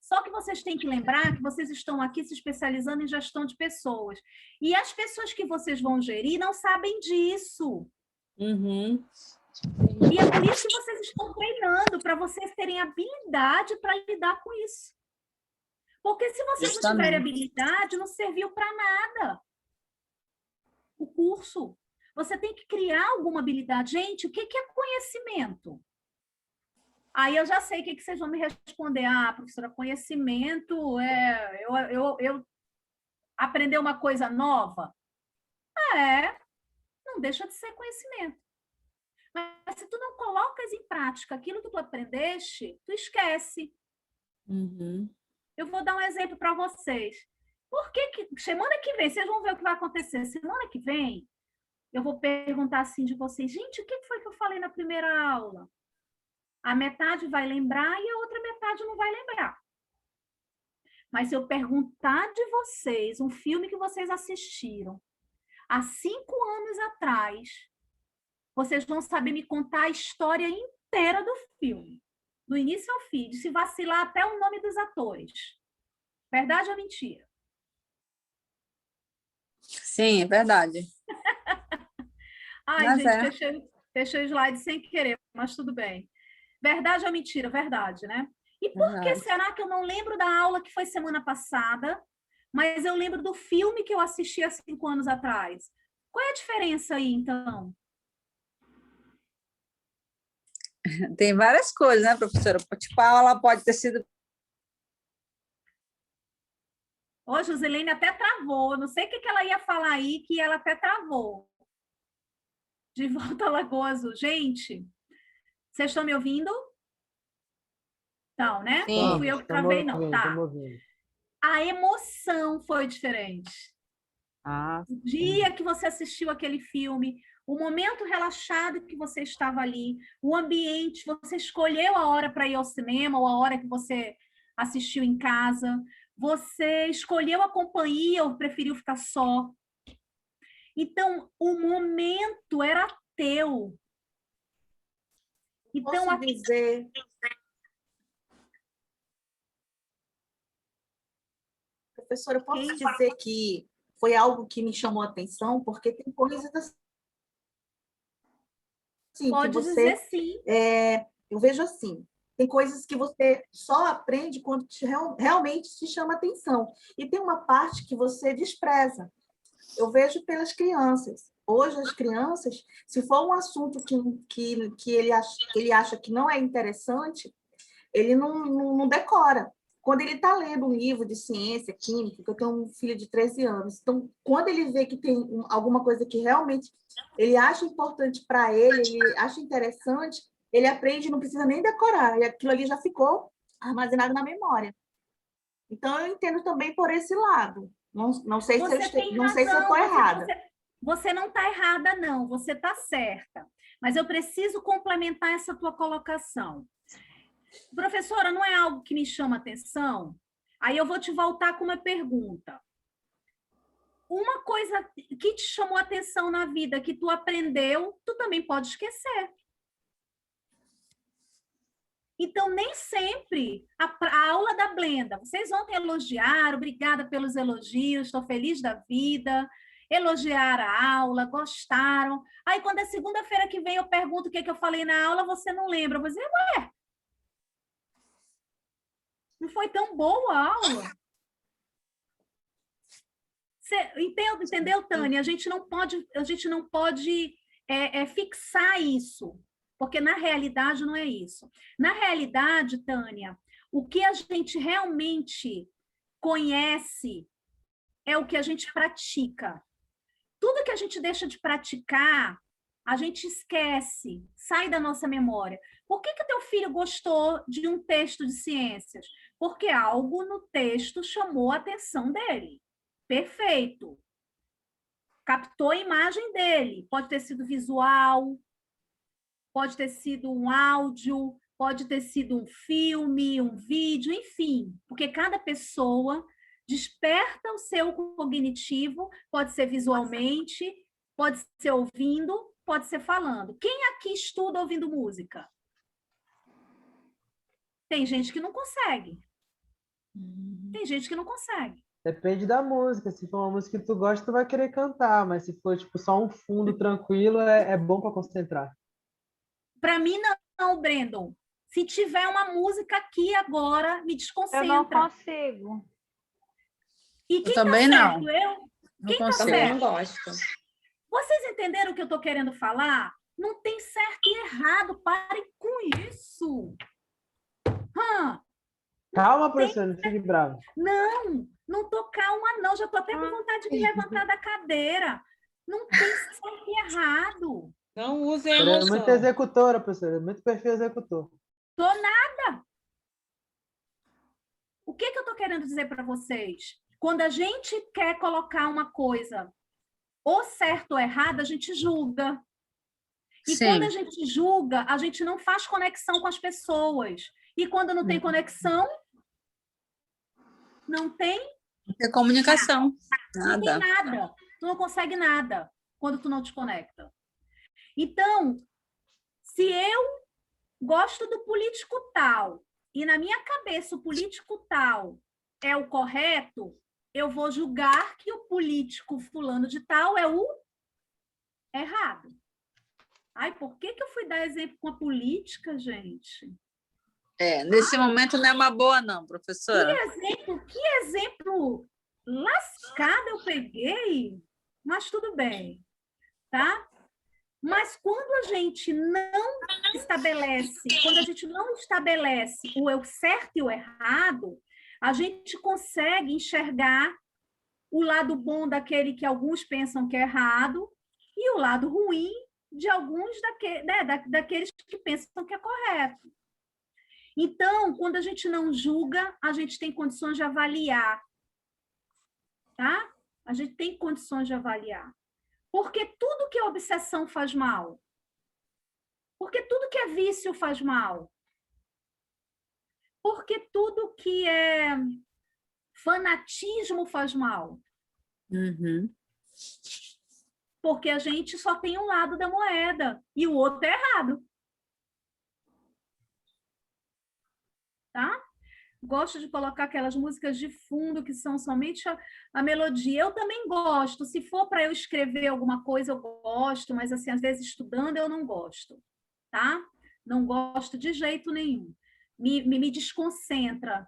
Só que vocês têm que lembrar que vocês estão aqui se especializando em gestão de pessoas. E as pessoas que vocês vão gerir não sabem disso. Uhum. E é por isso que vocês estão treinando, para vocês terem habilidade para lidar com isso. Porque se vocês não tiverem habilidade, não serviu para nada. O curso. Você tem que criar alguma habilidade. Gente, o que é conhecimento? Aí eu já sei o que vocês vão me responder. Ah, professora, conhecimento é... Eu aprender uma coisa nova? Não deixa de ser conhecimento. Mas se tu não colocas em prática aquilo que tu aprendeste, tu esquece. Uhum. Eu vou dar um exemplo para vocês. Por que semana que vem, vocês vão ver o que vai acontecer. Semana que vem, eu vou perguntar assim de vocês, gente, o que foi que eu falei na primeira aula? A metade vai lembrar e a outra metade não vai lembrar. Mas se eu perguntar de vocês um filme que vocês assistiram há 5 anos atrás, vocês vão saber me contar a história inteira do filme, do início ao fim, se vacilar até o nome dos atores. Verdade ou mentira? Sim, é verdade. Ai, Mas gente, fechei o slide sem querer, mas tudo bem. Verdade ou mentira? Verdade, né? E por que será que eu não lembro da aula que foi semana passada, mas eu lembro do filme que eu assisti há 5 anos atrás? Qual é a diferença aí, então? Tem várias coisas, né, professora? Tipo, a aula pode ter sido... Ô, Josilene até travou. Não sei o que ela ia falar aí, que ela até travou. De volta a Lagoas. Gente, vocês estão me ouvindo? Então, né? Sim, Não fui eu que travei, não. Tá. Ouvindo. A emoção foi diferente. O dia que você assistiu aquele filme, o momento relaxado que você estava ali, o ambiente, você escolheu a hora para ir ao cinema ou a hora que você assistiu em casa, você escolheu a companhia ou preferiu ficar só. Então, o momento era teu. Então, Posso dizer... Professora, eu posso dizer que foi algo que me chamou a atenção, porque tem coisas assim, pode que você... dizer sim. Eu vejo assim, Tem coisas que você só aprende quando realmente te chama atenção. E tem uma parte que você despreza. Eu vejo pelas crianças. Hoje, as crianças, se for um assunto que ele acha que não é interessante, ele não decora. Quando ele está lendo um livro de ciência, química, que eu tenho um filho de 13 anos, então, quando ele vê que tem alguma coisa que realmente ele acha importante para ele acha interessante, ele aprende, não precisa nem decorar, e aquilo ali já ficou armazenado na memória. Então, eu entendo também por esse lado. Não sei se eu estou errada. Você não está errada, não. Você está certa. Mas eu preciso complementar essa tua colocação. Professora, não é algo que me chama atenção? Aí eu vou te voltar com uma pergunta. Uma coisa que te chamou atenção na vida, que tu aprendeu, tu também pode esquecer. Então, nem sempre a aula da Blenda, vocês ontem elogiaram, obrigada pelos elogios, estou feliz da vida, elogiaram a aula, gostaram. Aí, quando é segunda-feira que vem, eu pergunto o que eu falei na aula, você não lembra. Eu vou dizer, ué, não foi tão boa a aula? Entendeu, Tânia? A gente não pode fixar isso. Porque, na realidade, não é isso. Na realidade, Tânia, o que a gente realmente conhece é o que a gente pratica. Tudo que a gente deixa de praticar, a gente esquece, sai da nossa memória. Por que o teu filho gostou de um texto de ciências? Porque algo no texto chamou a atenção dele. Perfeito. Captou a imagem dele. Pode ter sido visual, pode ter sido um áudio, pode ter sido um filme, um vídeo, enfim, porque cada pessoa desperta o seu cognitivo, pode ser visualmente, pode ser ouvindo, pode ser falando. Quem aqui estuda ouvindo música? Tem gente que não consegue. Tem gente que não consegue. Depende da música. Se for uma música que tu gosta, tu vai querer cantar, mas se for tipo só um fundo tranquilo, é bom para concentrar. Para mim, não, Brandon. Se tiver uma música aqui agora, me desconcentra. Eu não consigo. E quem também tá não. certo? Eu? Quem tá certo? Eu não gosto. Vocês entenderam o que eu estou querendo falar? Não tem certo e errado. Parem com isso. Calma, professora, não fique brava. Não tô calma, não. Já tô até com vontade de levantar da cadeira. Não tem certo e errado. Não use a É emoção. muito executora, professora. Muito perfil executor. Tô nada. O que eu tô querendo dizer para vocês? Quando a gente quer colocar uma coisa ou certo ou errado, a gente julga. E Sim. quando a gente julga, a gente não faz conexão com as pessoas. E quando não tem conexão, não tem comunicação. Não tem nada. Tu não consegue nada quando tu não te conecta. Então, se eu gosto do político tal e na minha cabeça o político tal é o correto, eu vou julgar que o político fulano de tal é o errado. Ai, por que eu fui dar exemplo com a política, gente? Nesse momento não é uma boa, não, professora. Que exemplo lascado eu peguei, mas tudo bem, tá? Mas quando a gente não estabelece o certo e o errado, a gente consegue enxergar o lado bom daquele que alguns pensam que é errado e o lado ruim de alguns daqueles que pensam que é correto. Então, quando a gente não julga, a gente tem condições de avaliar, tá? A gente tem condições de avaliar. Porque tudo que é obsessão faz mal. Porque tudo que é vício faz mal. Porque tudo que é fanatismo faz mal. Porque a gente só tem um lado da moeda e o outro é errado. Tá? Gosto de colocar aquelas músicas de fundo que são somente a melodia. Eu também gosto. Se for para eu escrever alguma coisa, eu gosto, mas assim, às vezes estudando eu não gosto, tá? Não gosto de jeito nenhum. me desconcentra.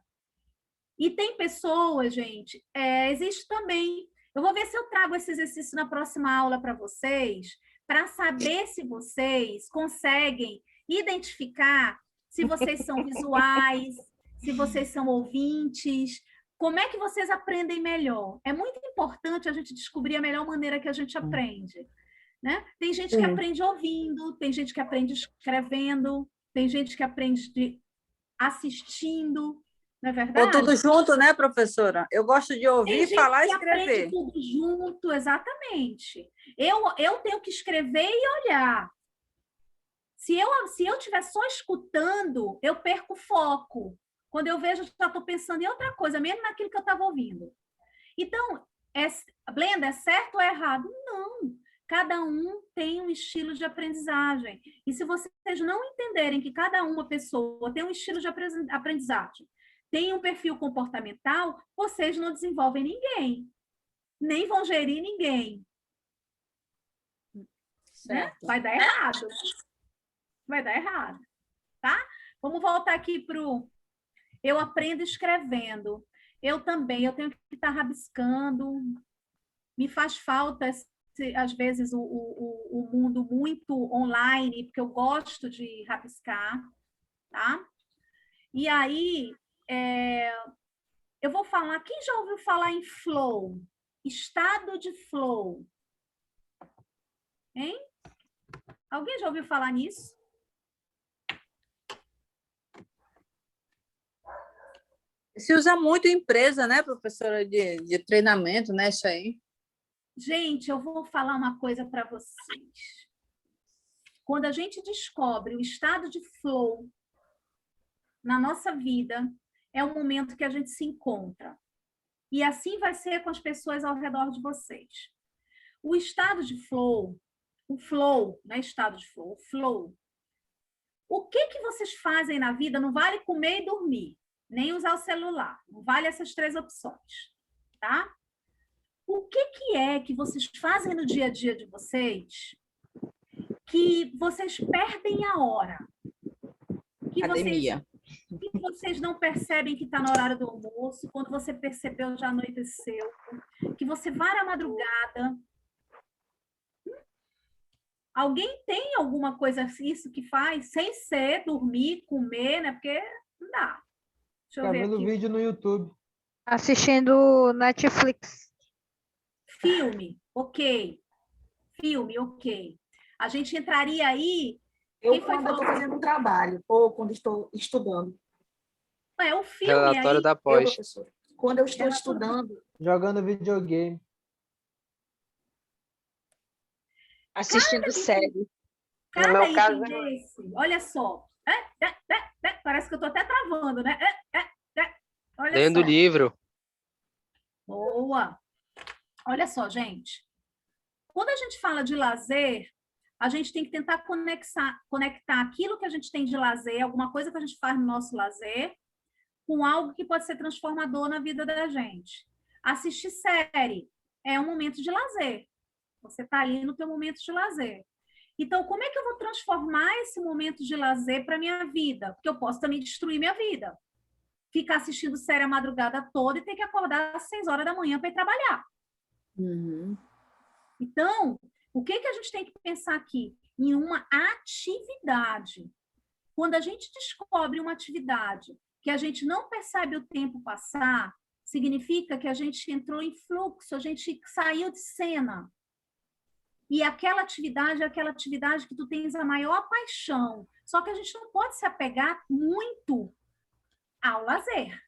E tem pessoas, gente, existe também. Eu vou ver se eu trago esse exercício na próxima aula para vocês, para saber se vocês conseguem identificar se vocês são visuais, se vocês são ouvintes, como é que vocês aprendem melhor. É muito importante a gente descobrir a melhor maneira que a gente aprende, né? Tem gente que aprende ouvindo, tem gente que aprende escrevendo, tem gente que aprende assistindo, não é verdade? Ou tudo junto, né, professora? Eu gosto de ouvir, falar e escrever. Aprende tudo junto, exatamente. Eu tenho que escrever e olhar. Se eu estiver só escutando, eu perco o foco. Quando eu vejo, já estou pensando em outra coisa, mesmo naquilo que eu estava ouvindo. Então, Blenda, é certo ou é errado? Não. Cada um tem um estilo de aprendizagem. E se vocês não entenderem que cada uma pessoa tem um estilo de aprendizagem, tem um perfil comportamental, vocês não desenvolvem ninguém. Nem vão gerir ninguém. Né? Vai dar errado. Vai dar errado. Tá? Vamos voltar aqui para o... Eu aprendo escrevendo. Eu também, eu tenho que estar rabiscando. Me faz falta, às vezes, o mundo muito online, porque eu gosto de rabiscar. Tá? E aí, eu vou falar... Quem já ouviu falar em flow? Estado de flow. Hein? Alguém já ouviu falar nisso? Se usa muito em empresa, né, professora, de treinamento, né, isso aí. Gente, eu vou falar uma coisa para vocês. Quando a gente descobre o estado de flow na nossa vida, é o momento que a gente se encontra. E assim vai ser com as pessoas ao redor de vocês. O estado de flow, o flow, não é estado de flow, o flow. O que vocês fazem na vida não vale comer e dormir, nem usar o celular. Não vale essas 3 opções, tá? O que é que vocês fazem no dia a dia de vocês que vocês perdem a hora? Academia. Que vocês não percebem que está na hora do almoço, quando você percebeu já anoiteceu, que você vai à madrugada. Alguém tem alguma coisa isso que faz sem ser dormir, comer, né? Porque não dá. Deixa eu Tá ver vendo aqui. vídeo no YouTube. Assistindo Netflix. Filme, ok. Filme, ok. A gente entraria aí... Quando eu estou fazendo um trabalho, ou quando estou estudando. O filme Relatório aí... da pós. Quando eu estou estudando... Jogando videogame. Assistindo série. Cada item desse, olha só. Parece que eu estou até travando, né? Olha Lendo só. livro. Boa. Olha só, gente. Quando a gente fala de lazer, a gente tem que tentar conectar aquilo que a gente tem de lazer, alguma coisa que a gente faz no nosso lazer, com algo que pode ser transformador na vida da gente. Assistir série é um momento de lazer. Você está ali no teu momento de lazer. Então, como é que eu vou transformar esse momento de lazer para a minha vida? Porque eu posso também destruir minha vida. Ficar assistindo série a madrugada toda e ter que acordar às 6 horas da manhã para ir trabalhar. Uhum. Então, o que a gente tem que pensar aqui? Em uma atividade. Quando a gente descobre uma atividade que a gente não percebe o tempo passar, significa que a gente entrou em fluxo, a gente saiu de cena. E aquela atividade é aquela atividade que tu tens a maior paixão. Só que a gente não pode se apegar muito ao lazer.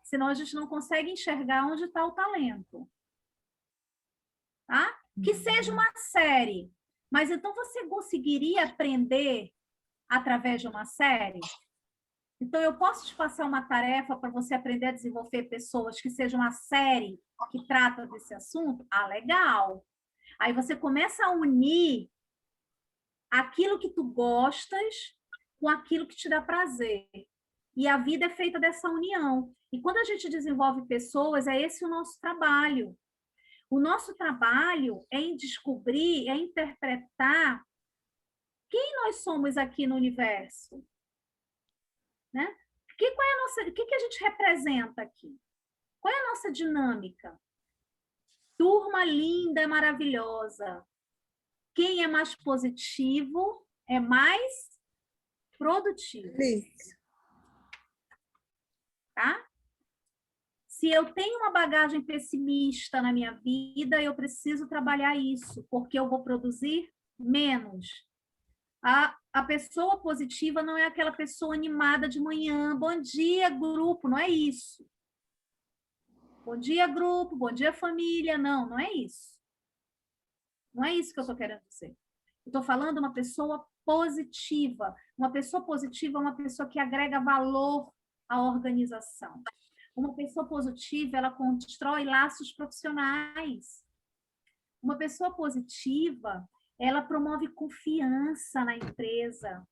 Senão a gente não consegue enxergar onde está o talento. Tá? Que seja uma série. Mas então você conseguiria aprender através de uma série? Então eu posso te passar uma tarefa para você aprender a desenvolver pessoas que seja uma série que trata desse assunto? Ah, legal! Aí você começa a unir aquilo que tu gostas com aquilo que te dá prazer. E a vida é feita dessa união. E quando a gente desenvolve pessoas, é esse o nosso trabalho. O nosso trabalho é em descobrir, é interpretar quem nós somos aqui no universo. Né? O que a gente representa aqui? Qual é a nossa dinâmica? Turma linda, maravilhosa. Quem é mais positivo é mais produtivo. Tá? Se eu tenho uma bagagem pessimista na minha vida, eu preciso trabalhar isso, porque eu vou produzir menos. A pessoa positiva não é aquela pessoa animada de manhã. Bom dia, grupo, não é isso. Bom dia, grupo, bom dia, família. Não, não é isso. Não é isso que eu estou querendo dizer. Eu estou falando uma pessoa positiva. Uma pessoa positiva é uma pessoa que agrega valor à organização. Uma pessoa positiva, ela constrói laços profissionais. Uma pessoa positiva, ela promove confiança na empresa.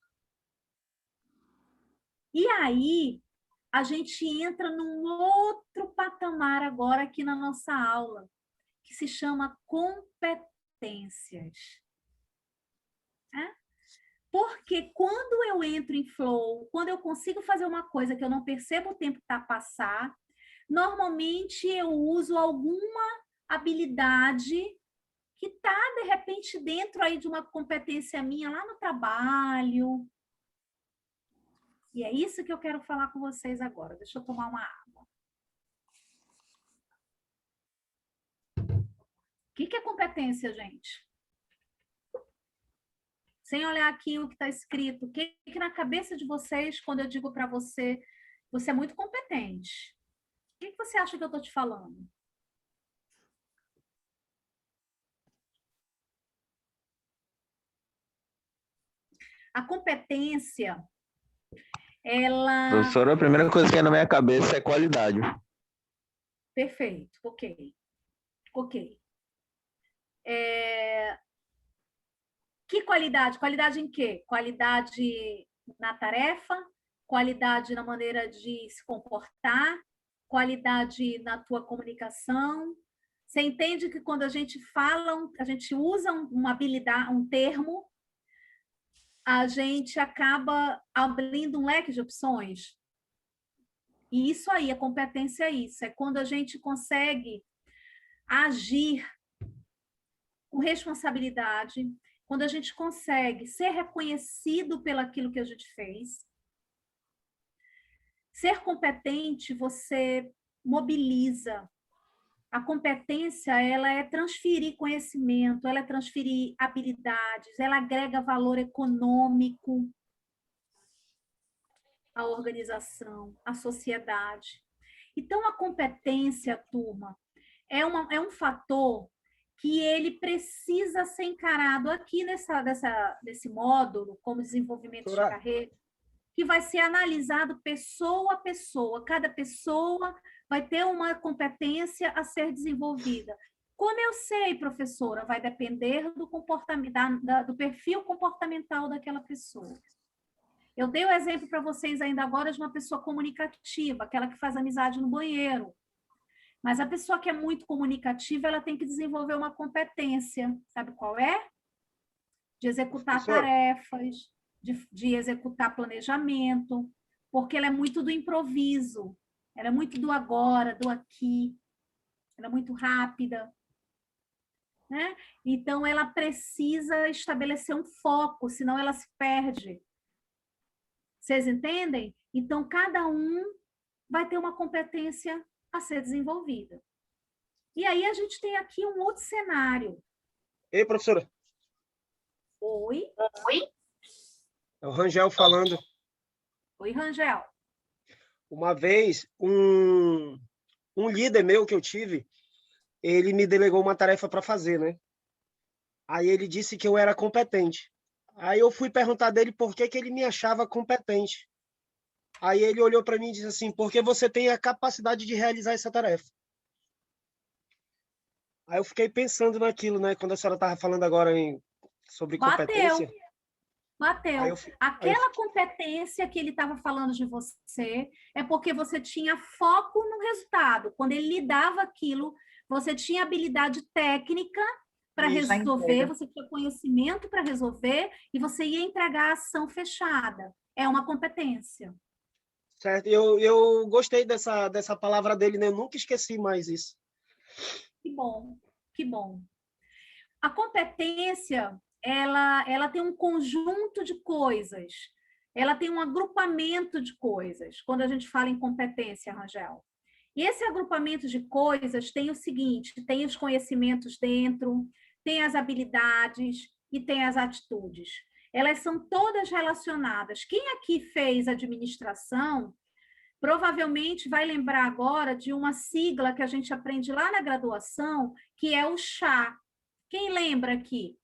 E aí, a gente entra num outro patamar agora aqui na nossa aula, que se chama competências. Porque quando eu entro em flow, quando eu consigo fazer uma coisa que eu não percebo o tempo passar, normalmente eu uso alguma habilidade que está, de repente, dentro aí de uma competência minha lá no trabalho. E é isso que eu quero falar com vocês agora. Deixa eu tomar uma água. O que é competência, gente? Sem olhar aqui o que está escrito, o que na cabeça de vocês, quando eu digo para você, você é muito competente. O que você acha que eu estou te falando? A competência, ela... Professora, a primeira coisa que vem na minha cabeça é qualidade. Perfeito, ok. Que qualidade? Qualidade em quê? Qualidade na tarefa, qualidade na maneira de se comportar, qualidade na tua comunicação. Você entende que quando a gente fala, a gente usa uma habilidade, um termo, a gente acaba abrindo um leque de opções. E isso aí, a competência é isso. É quando a gente consegue agir com responsabilidade, quando a gente consegue ser reconhecido pelaquilo que a gente fez. Ser competente, você mobiliza. A competência, ela é transferir conhecimento, ela é transferir habilidades, ela agrega valor econômico à organização, à sociedade. Então, a competência, turma, é um fator que ele precisa ser encarado aqui nesse módulo, como desenvolvimento de carreira, que vai ser analisado pessoa a pessoa. Cada pessoa vai ter uma competência a ser desenvolvida. Como eu sei, professora? Vai depender do comportamento, do perfil comportamental daquela pessoa. Eu dei o exemplo para vocês ainda agora de uma pessoa comunicativa, aquela que faz amizade no banheiro. Mas a pessoa que é muito comunicativa, ela tem que desenvolver uma competência. Sabe qual é? De executar tarefas, de executar planejamento, porque ela é muito do improviso, ela é muito do agora, do aqui, ela é muito rápida, né? Então, ela precisa estabelecer um foco, senão ela se perde. Vocês entendem? Então, cada um vai ter uma competência a ser desenvolvida. E aí, a gente tem aqui um outro cenário. Ei, professora. Oi? É o Rangel falando. Oi, Rangel. Uma vez, um líder meu que eu tive, ele me delegou uma tarefa para fazer, né? Aí ele disse que eu era competente. Aí eu fui perguntar dele por que ele me achava competente. Aí ele olhou para mim e disse assim, porque você tem a capacidade de realizar essa tarefa. Aí eu fiquei pensando naquilo, né? Quando a senhora estava falando agora sobre competência. Bateu. Aquela competência que ele estava falando de você é porque você tinha foco no resultado. Quando ele lhe dava aquilo, você tinha habilidade técnica para resolver, você tinha conhecimento para resolver e você ia entregar a ação fechada. É uma competência. Certo? Eu gostei dessa palavra dele, né? Eu nunca esqueci mais isso. Que bom, que bom. A competência, ela tem um conjunto de coisas, ela tem um agrupamento de coisas, quando a gente fala em competência, Rangel. E esse agrupamento de coisas tem o seguinte, tem os conhecimentos dentro, tem as habilidades e tem as atitudes. Elas são todas relacionadas. Quem aqui fez administração, provavelmente vai lembrar agora de uma sigla que a gente aprende lá na graduação, que é o CHA. Quem lembra aqui?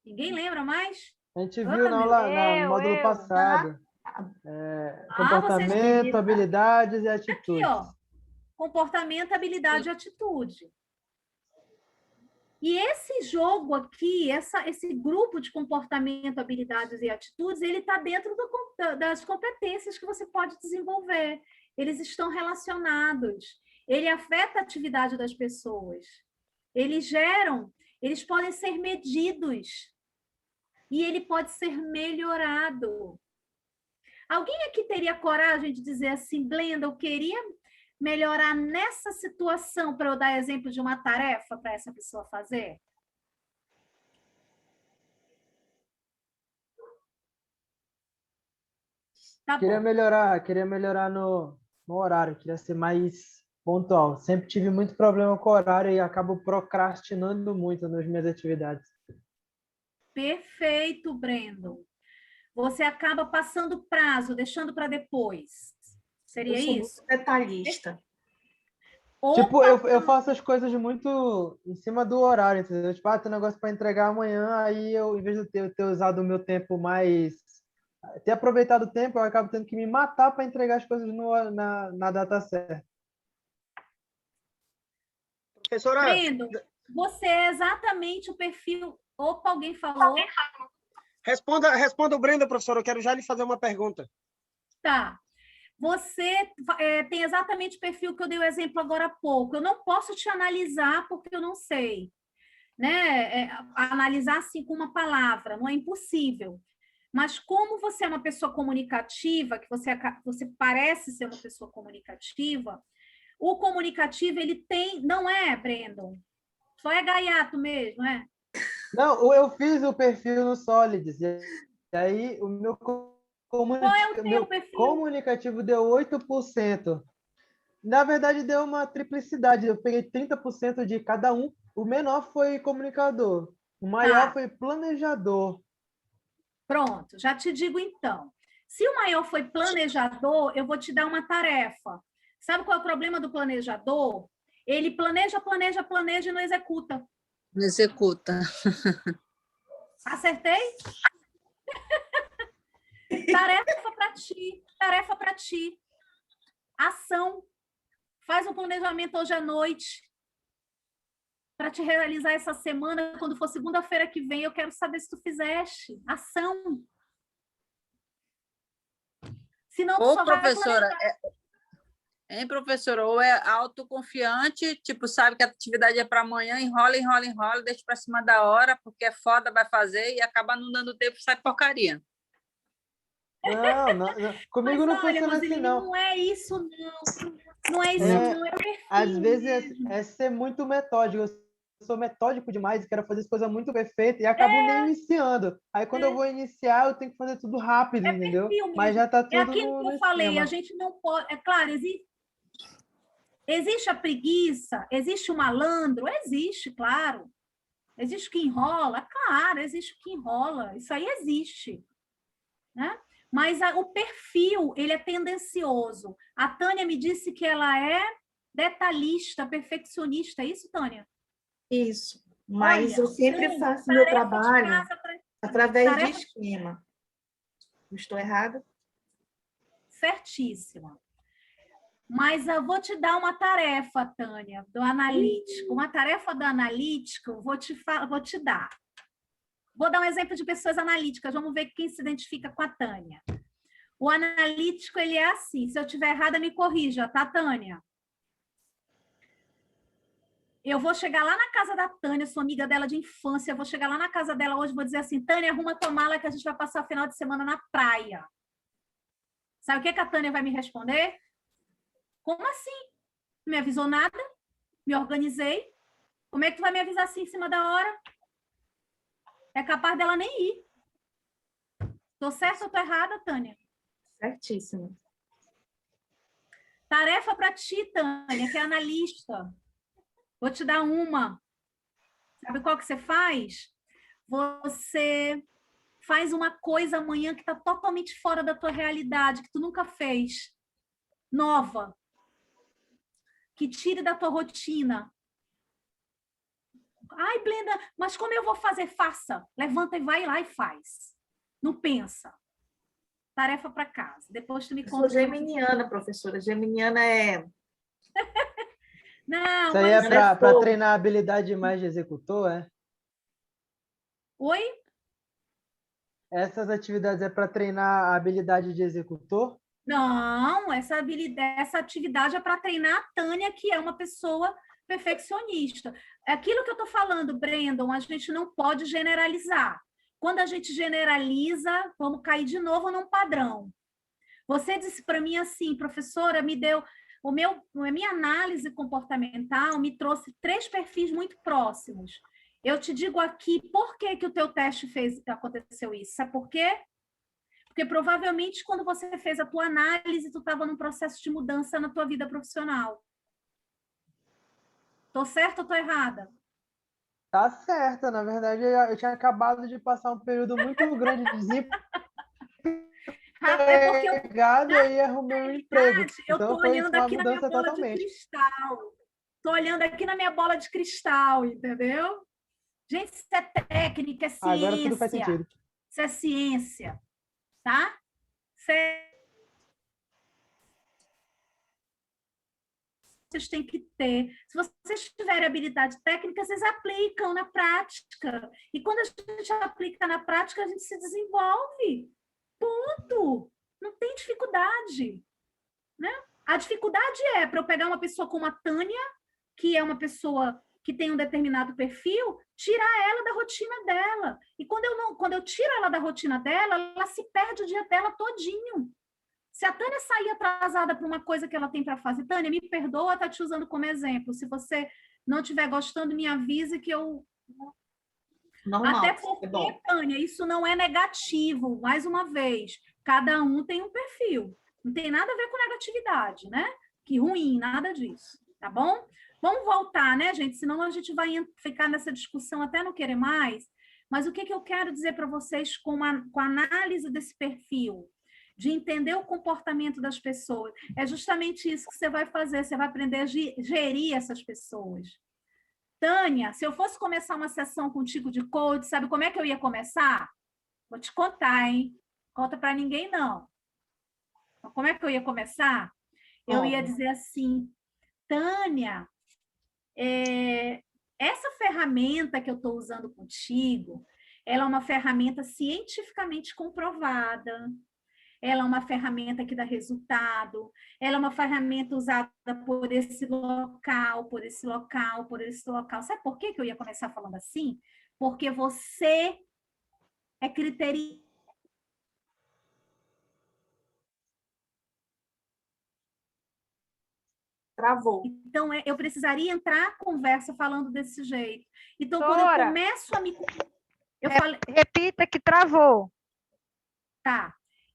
Ninguém lembra mais? A gente viu no módulo passado. Comportamento, habilidades e atitudes. Aqui, ó. Comportamento, habilidade e atitude. E esse jogo aqui, esse grupo de comportamento, habilidades e atitudes, ele está dentro das competências que você pode desenvolver. Eles estão relacionados. Ele afeta a atividade das pessoas. Eles podem ser medidos. E ele pode ser melhorado. Alguém aqui teria coragem de dizer assim, Blenda, eu queria melhorar nessa situação para eu dar exemplo de uma tarefa para essa pessoa fazer? Tá Queria bom. melhorar no horário, queria ser mais pontual. Sempre tive muito problema com o horário e acabo procrastinando muito nas minhas atividades. Perfeito, Brandon. Você acaba passando prazo, deixando para depois. Seria isso? Eu sou muito detalhista. Tipo, eu faço as coisas muito em cima do horário, entendeu? Tipo, tem um negócio para entregar amanhã, aí eu, em vez de ter usado o meu tempo mais... ter aproveitado o tempo, eu acabo tendo que me matar para entregar as coisas na data certa. Professora... Brandon, você é exatamente o perfil... Opa, alguém falou? Responda o Brenda, professora, eu quero já lhe fazer uma pergunta. Tá. Você tem exatamente o perfil que eu dei o exemplo agora há pouco. Eu não posso te analisar porque eu não sei. Né? Analisar assim com uma palavra, não é impossível. Mas como você é uma pessoa comunicativa, que você parece ser uma pessoa comunicativa, o comunicativo, ele tem... Não é, Brandon? Só é gaiato mesmo, é? Não, eu fiz o perfil no Solids, e aí o meu comunicativo deu 8%. Na verdade, deu uma triplicidade. Eu peguei 30% de cada um. O menor foi comunicador. O maior foi planejador. Pronto, já te digo então. Se o maior foi planejador, eu vou te dar uma tarefa. Sabe qual é o problema do planejador? Ele planeja e não executa. Não executa. Acertei? Tarefa para ti. Ação. Faz um planejamento hoje à noite para te realizar essa semana. Quando for segunda-feira que vem, eu quero saber se tu fizeste. Ação. Senão, tu só professora, professora, ou é autoconfiante, tipo, sabe que a atividade é para amanhã, enrola, deixa para cima da hora, porque é foda, vai fazer, e acaba não dando tempo, sai porcaria. Não. Comigo não funciona assim, não. Não é isso, não. Não é isso, não. É perfeito. Às vezes é ser muito metódico. Eu sou metódico demais e quero fazer as coisas muito perfeitas e acabo nem iniciando. Aí, quando eu vou iniciar, eu tenho que fazer tudo rápido, entendeu? Mas já tá tudo aquilo que eu falei, a gente não pode... É claro, existe a preguiça, existe o malandro, existe, claro. Existe o que enrola, claro, existe o que enrola. Isso aí existe, né? Mas o perfil, ele é tendencioso. A Tânia me disse que ela é detalhista, perfeccionista. É isso, Tânia? Isso. Mas eu sempre faço meu trabalho através de esquema. Não estou errada? Certíssima. Mas eu vou te dar uma tarefa, Tânia, do analítico. Uma tarefa do analítico, vou te dar. Vou dar um exemplo de pessoas analíticas. Vamos ver quem se identifica com a Tânia. O analítico, ele é assim. Se eu estiver errada, me corrija, tá, Tânia? Eu vou chegar lá na casa da Tânia, sou amiga dela de infância, eu vou chegar lá na casa dela hoje e vou dizer assim, Tânia, arruma tua mala que a gente vai passar o final de semana na praia. Sabe o que a Tânia vai me responder? Como assim? Não me avisou nada? Me organizei? Como é que tu vai me avisar assim em cima da hora? É capaz dela nem ir. Tô certa ou tô errada, Tânia? Certíssimo. Tarefa para ti, Tânia, que é analista. Vou te dar uma. Sabe qual que você faz? Você faz uma coisa amanhã que está totalmente fora da tua realidade, que tu nunca fez. Nova. Que tire da tua rotina. Ai, Blenda, mas como eu vou fazer? Faça. Levanta e vai lá e faz. Não pensa. Tarefa para casa. Depois tu me conta. Eu sou geminiana, professora. Geminiana é... Não, isso aí é para treinar a habilidade mais de executor, é? Oi? Essas atividades é para treinar a habilidade de executor? Não, essa atividade é para treinar a Tânia, que é uma pessoa perfeccionista. Aquilo que eu estou falando, Brandon, a gente não pode generalizar. Quando a gente generaliza, vamos cair de novo num padrão. Você disse para mim assim, professora, me deu... A minha análise comportamental me trouxe 3 perfis muito próximos. Eu te digo aqui por que o teu teste aconteceu isso. Sabe por quê? Porque provavelmente quando você fez a tua análise, tu estava num processo de mudança na tua vida profissional. Tô certa ou tô errada? Tá certa, na verdade eu tinha acabado de passar um período muito grande de desemprego. É porque e arrumei um emprego. Eu Então tô foi olhando uma aqui na minha mudança bola totalmente. de cristal. Tô olhando aqui na minha bola de cristal, entendeu? Gente, isso é técnica, é ciência. Agora tudo faz sentido. Isso é ciência, tá? Vocês têm que ter. Se vocês tiverem habilidade técnica, vocês aplicam na prática. E quando a gente aplica na prática, a gente se desenvolve. Ponto. Não tem dificuldade. Né? A dificuldade é para eu pegar uma pessoa como a Tânia, que é uma pessoa que tem um determinado perfil, tirar ela da rotina dela. E quando eu tiro ela da rotina dela, ela se perde o dia dela todinho. Se a Tânia sair atrasada para uma coisa que ela tem para fazer, Tânia, me perdoa, tá te usando como exemplo. Se você não estiver gostando, me avise que eu... Normal, até porque, Tânia, isso não é negativo. Mais uma vez, cada um tem um perfil. Não tem nada a ver com negatividade, né? Que ruim, nada disso, tá bom? Vamos voltar, né, gente? Senão a gente vai ficar nessa discussão até não querer mais. Mas o que eu quero dizer para vocês com a análise desse perfil? De entender o comportamento das pessoas. É justamente isso que você vai fazer. Você vai aprender a gerir essas pessoas. Tânia, se eu fosse começar uma sessão contigo de coach, sabe como é que eu ia começar? Vou te contar, hein? Conta para ninguém, não. Como é que eu ia começar? Eu ia dizer assim, Tânia, essa ferramenta que eu estou usando contigo, ela é uma ferramenta cientificamente comprovada, ela é uma ferramenta que dá resultado, ela é uma ferramenta usada por esse local, por esse local, por esse local. Sabe por que eu ia começar falando assim? Porque você é criterioso. Travou. Então, eu precisaria entrar a conversa falando desse jeito. Então, Dora, quando eu começo a me... Repita que travou. Tá.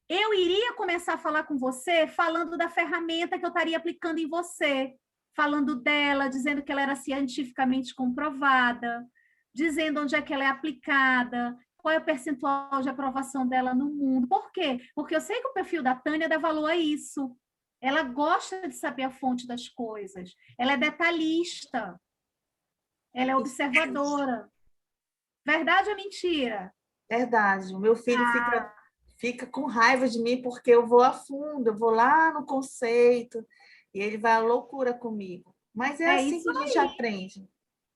Eu iria começar a falar com você falando da ferramenta que eu estaria aplicando em você, falando dela, dizendo que ela era cientificamente comprovada, dizendo onde é que ela é aplicada, qual é o percentual de aprovação dela no mundo. Por quê? Porque eu sei que o perfil da Tânia dá valor a isso. Ela gosta de saber a fonte das coisas. Ela é detalhista. Ela é observadora. Verdade ou mentira? Verdade. O meu filho fica com raiva de mim porque eu vou a fundo, eu vou lá no conceito e ele vai à loucura comigo. Mas é assim que a gente aprende.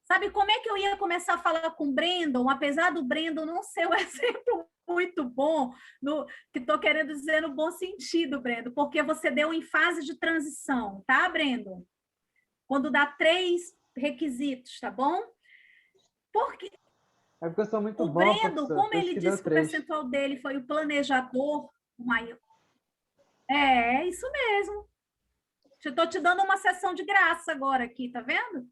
Sabe como é que eu ia começar a falar com o Brandon, apesar do Brandon não ser um exemplo muito bom, que estou querendo dizer no bom sentido, Brandon, porque você deu em fase de transição, tá, Brandon? Quando dá 3 requisitos, tá bom? Porque é porque eu sou muito bom, Brandon, como ele disse que o percentual dele foi o planejador maior. É isso mesmo. Eu estou te dando uma sessão de graça agora aqui, tá vendo?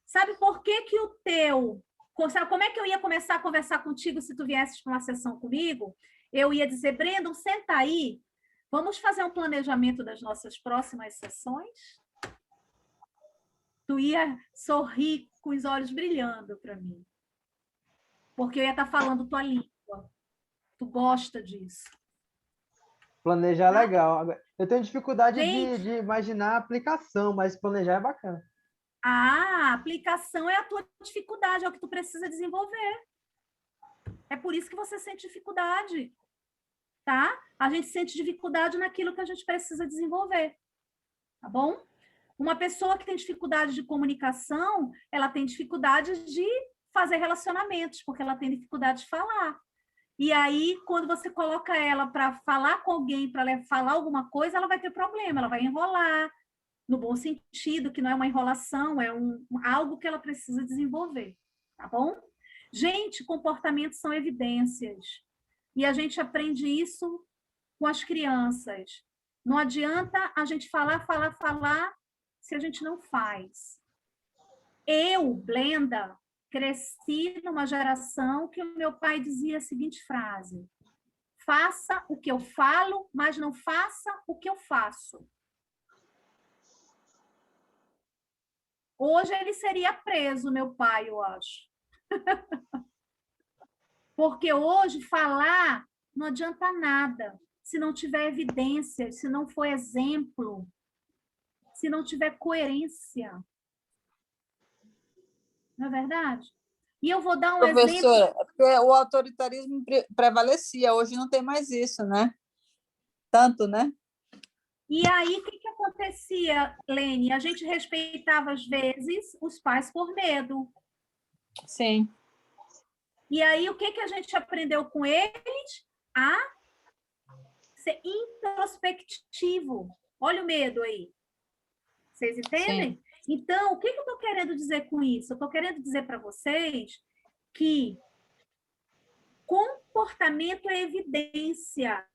Sabe por que que o teu... Sabe como é que eu ia começar a conversar contigo se tu viesses para uma sessão comigo? Eu ia dizer, Brandon, senta aí, vamos fazer um planejamento das nossas próximas sessões? Tu ia sorrir com os olhos brilhando para mim. Porque eu ia estar falando tua língua. Tu gosta disso. Planejar é legal. Eu tenho dificuldade Gente, de imaginar a aplicação, mas planejar é bacana. a aplicação é a tua dificuldade, é o que tu precisa desenvolver. É por isso que você sente dificuldade, tá? A gente sente dificuldade naquilo que a gente precisa desenvolver, tá bom? Uma pessoa que tem dificuldade de comunicação, ela tem dificuldade de fazer relacionamentos, porque ela tem dificuldade de falar. E aí, quando você coloca ela para falar com alguém, para falar alguma coisa, ela vai ter problema, ela vai enrolar, no bom sentido, que não é uma enrolação, é algo que ela precisa desenvolver, tá bom? Gente, comportamentos são evidências. E a gente aprende isso com as crianças. Não adianta a gente falar, se a gente não faz. Eu, Blenda, cresci numa geração que o meu pai dizia a seguinte frase: faça o que eu falo, mas não faça o que eu faço. Hoje ele seria preso, meu pai, eu acho. Porque hoje falar não adianta nada se não tiver evidência, se não for exemplo, se não tiver coerência. Não é verdade? E eu vou dar um Professora, exemplo. é porque o autoritarismo prevalecia, hoje não tem mais isso, né? Tanto, né? E aí, o que acontecia, Lene? A gente respeitava, às vezes, os pais por medo. Sim. E aí, o que a gente aprendeu com eles? A ser introspectivo. Olha o medo aí. Vocês entendem? Sim. Então, o que eu estou querendo dizer com isso? Eu estou querendo dizer para vocês que comportamento é evidência.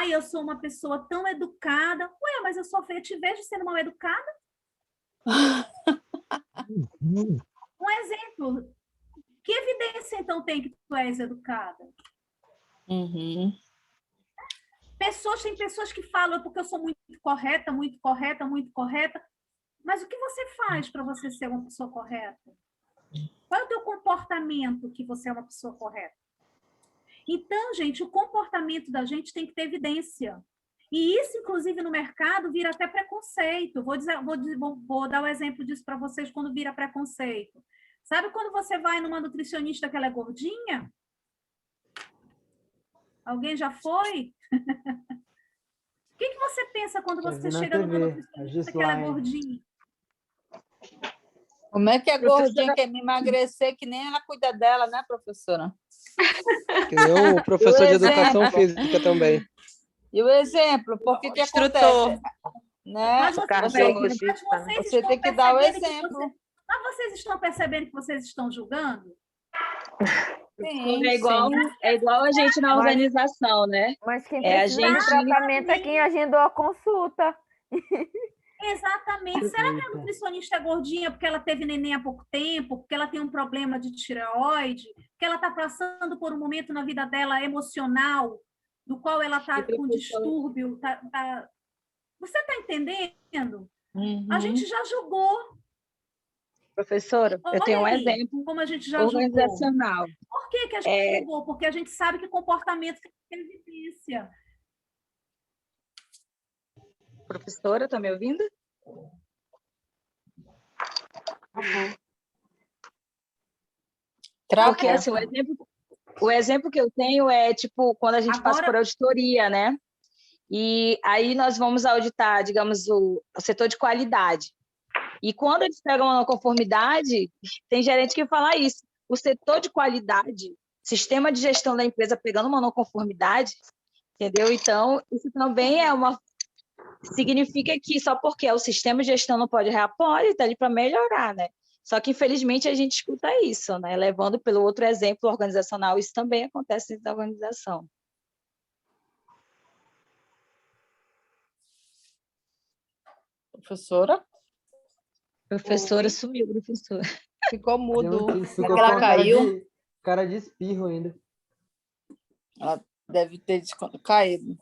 Eu sou uma pessoa tão educada. Ué, mas eu sou feia, te vejo sendo mal educada? Um exemplo. Que evidência, então, tem que tu és educada? Uhum. Tem pessoas que falam porque eu sou muito correta, muito correta, muito correta. Mas o que você faz para você ser uma pessoa correta? Qual é o teu comportamento que você é uma pessoa correta? Então, gente, o comportamento da gente tem que ter evidência. E isso, inclusive, no mercado, vira até preconceito. Vou dar o exemplo disso para vocês quando vira preconceito. Sabe quando você vai numa nutricionista que ela é gordinha? Alguém já foi? O que você pensa quando você chega numa nutricionista que ela é gordinha? Como é que a gordinha quer me emagrecer que nem ela cuida dela, né, professora? Eu, professor de educação física também. E o exemplo, por que acontece? Né? Você tem que dar o exemplo. Mas vocês estão percebendo que vocês estão julgando? Sim, é igual a gente na organização, né? Mas quem precisa de tratamento é quem agendou a consulta. Exatamente. Será que a nutricionista é gordinha porque ela teve neném há pouco tempo, porque ela tem um problema de tireoide, porque ela está passando por um momento na vida dela emocional, do qual ela está com distúrbio? Você está entendendo? Uhum. A gente já julgou. Professora, eu tenho um exemplo como a gente já organizacional. Julgou. Por que a gente julgou? Porque a gente sabe que comportamento tem evidência. Professora, está me ouvindo? Porque assim, o exemplo que eu tenho é tipo quando a gente passa por auditoria, né? E aí nós vamos auditar, digamos, o setor de qualidade. E quando eles pegam uma não conformidade, tem gerente que fala isso. O setor de qualidade, sistema de gestão da empresa pegando uma não conformidade, entendeu? Então, isso também significa que só porque o sistema de gestão não pode errar, pode, está ali para melhorar, né? Só que, infelizmente, a gente escuta isso, né? Levando pelo outro exemplo organizacional, isso também acontece dentro da organização. Professora? Professora sumiu, professora. Ficou mudo. Ficou Será que ela caiu? Cara de espirro ainda. Ela deve ter caído.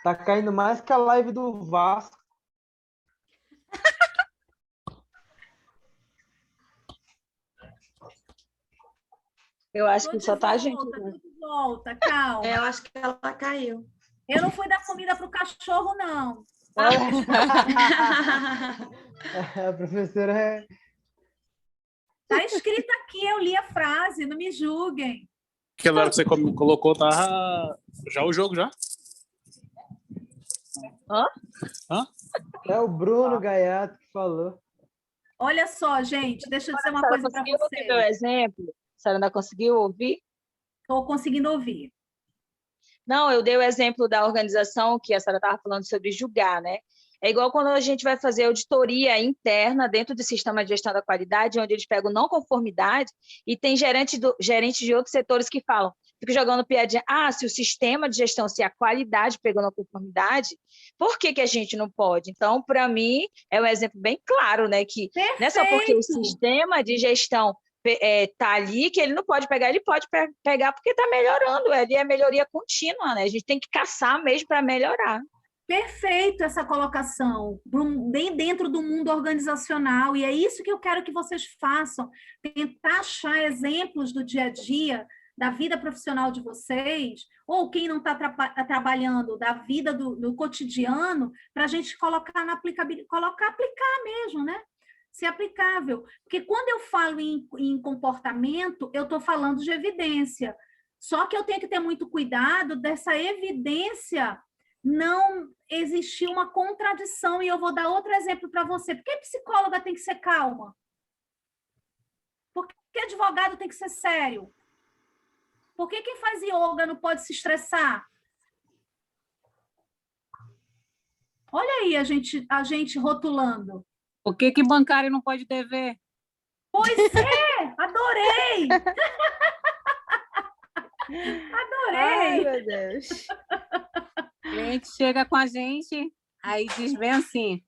Tá caindo mais que a live do Vasco. Eu acho que só tá a gente. Tudo de volta, calma. Eu acho que ela caiu. Eu não fui dar comida para o cachorro, não. A professora é... Tá escrito aqui, eu li a frase, não me julguem. Aquela hora que você colocou, tá já o jogo, já? Hã? É o Bruno Gaiato que falou. Olha só, gente, deixa eu dizer uma coisa para vocês. Conseguiu ouvir meu exemplo? A senhora ainda conseguiu ouvir? Estou conseguindo ouvir. Não, eu dei o exemplo da organização que a senhora estava falando sobre julgar, né? É igual quando a gente vai fazer auditoria interna dentro do sistema de gestão da qualidade, onde eles pegam não conformidade e tem gerentes de outros setores que falam, fica jogando piadinha, se o sistema de gestão, se a qualidade pegou na conformidade, por que a gente não pode? Então, para mim, é um exemplo bem claro, né? Que não é só porque o sistema de gestão está ali que ele não pode pegar, ele pode pegar porque está melhorando, ali é melhoria contínua, né? A gente tem que caçar mesmo para melhorar. Perfeito essa colocação, bem dentro do mundo organizacional, e é isso que eu quero que vocês façam, tentar achar exemplos do dia a dia, da vida profissional de vocês, ou quem não está trabalhando, da vida do cotidiano, para a gente colocar na aplicabilidade, aplicar mesmo, né? Ser aplicável. Porque quando eu falo em comportamento, eu estou falando de evidência. Só que eu tenho que ter muito cuidado dessa evidência não existir uma contradição. E eu vou dar outro exemplo para você. Por que psicóloga tem que ser calma? Por que advogado tem que ser sério? Por que quem faz yoga não pode se estressar? Olha aí a gente rotulando. Por que bancário não pode dever? Pois é, adorei! Adorei! Ai, meu Deus. O cliente chega com a gente, aí diz bem assim,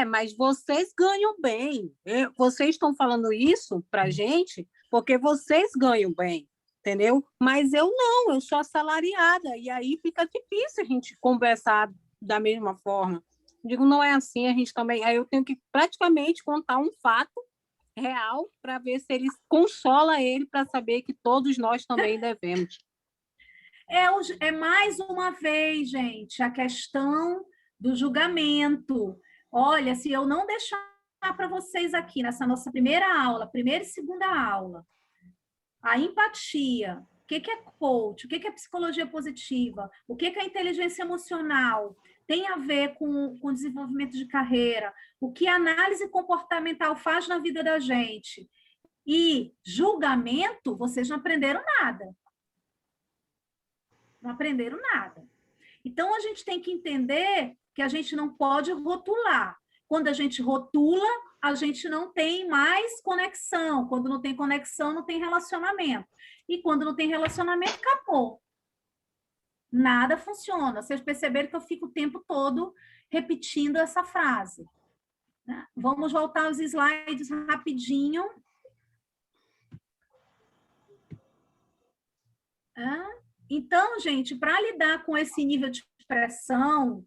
mas vocês ganham bem. Vocês estão falando isso para a gente porque vocês ganham bem, entendeu? Mas eu não, eu sou assalariada. E aí fica difícil a gente conversar da mesma forma. Digo, não é assim, a gente também... Aí eu tenho que praticamente contar um fato real para ver se ele consola ele para saber que todos nós também devemos. É mais uma vez, gente, a questão do julgamento. Olha, se eu não deixar para vocês aqui nessa nossa primeira aula, primeira e segunda aula, a empatia, o que é coach, o que é psicologia positiva, o que é inteligência emocional, tem a ver com o desenvolvimento de carreira, o que a análise comportamental faz na vida da gente. E julgamento, vocês não aprenderam nada. Não aprenderam nada. Então, a gente tem que entender que a gente não pode rotular. Quando a gente rotula, a gente não tem mais conexão. Quando não tem conexão, não tem relacionamento. E quando não tem relacionamento, acabou. Nada funciona. Vocês perceberam que eu fico o tempo todo repetindo essa frase. Né? Vamos voltar aos slides rapidinho. Então, gente, para lidar com esse nível de pressão,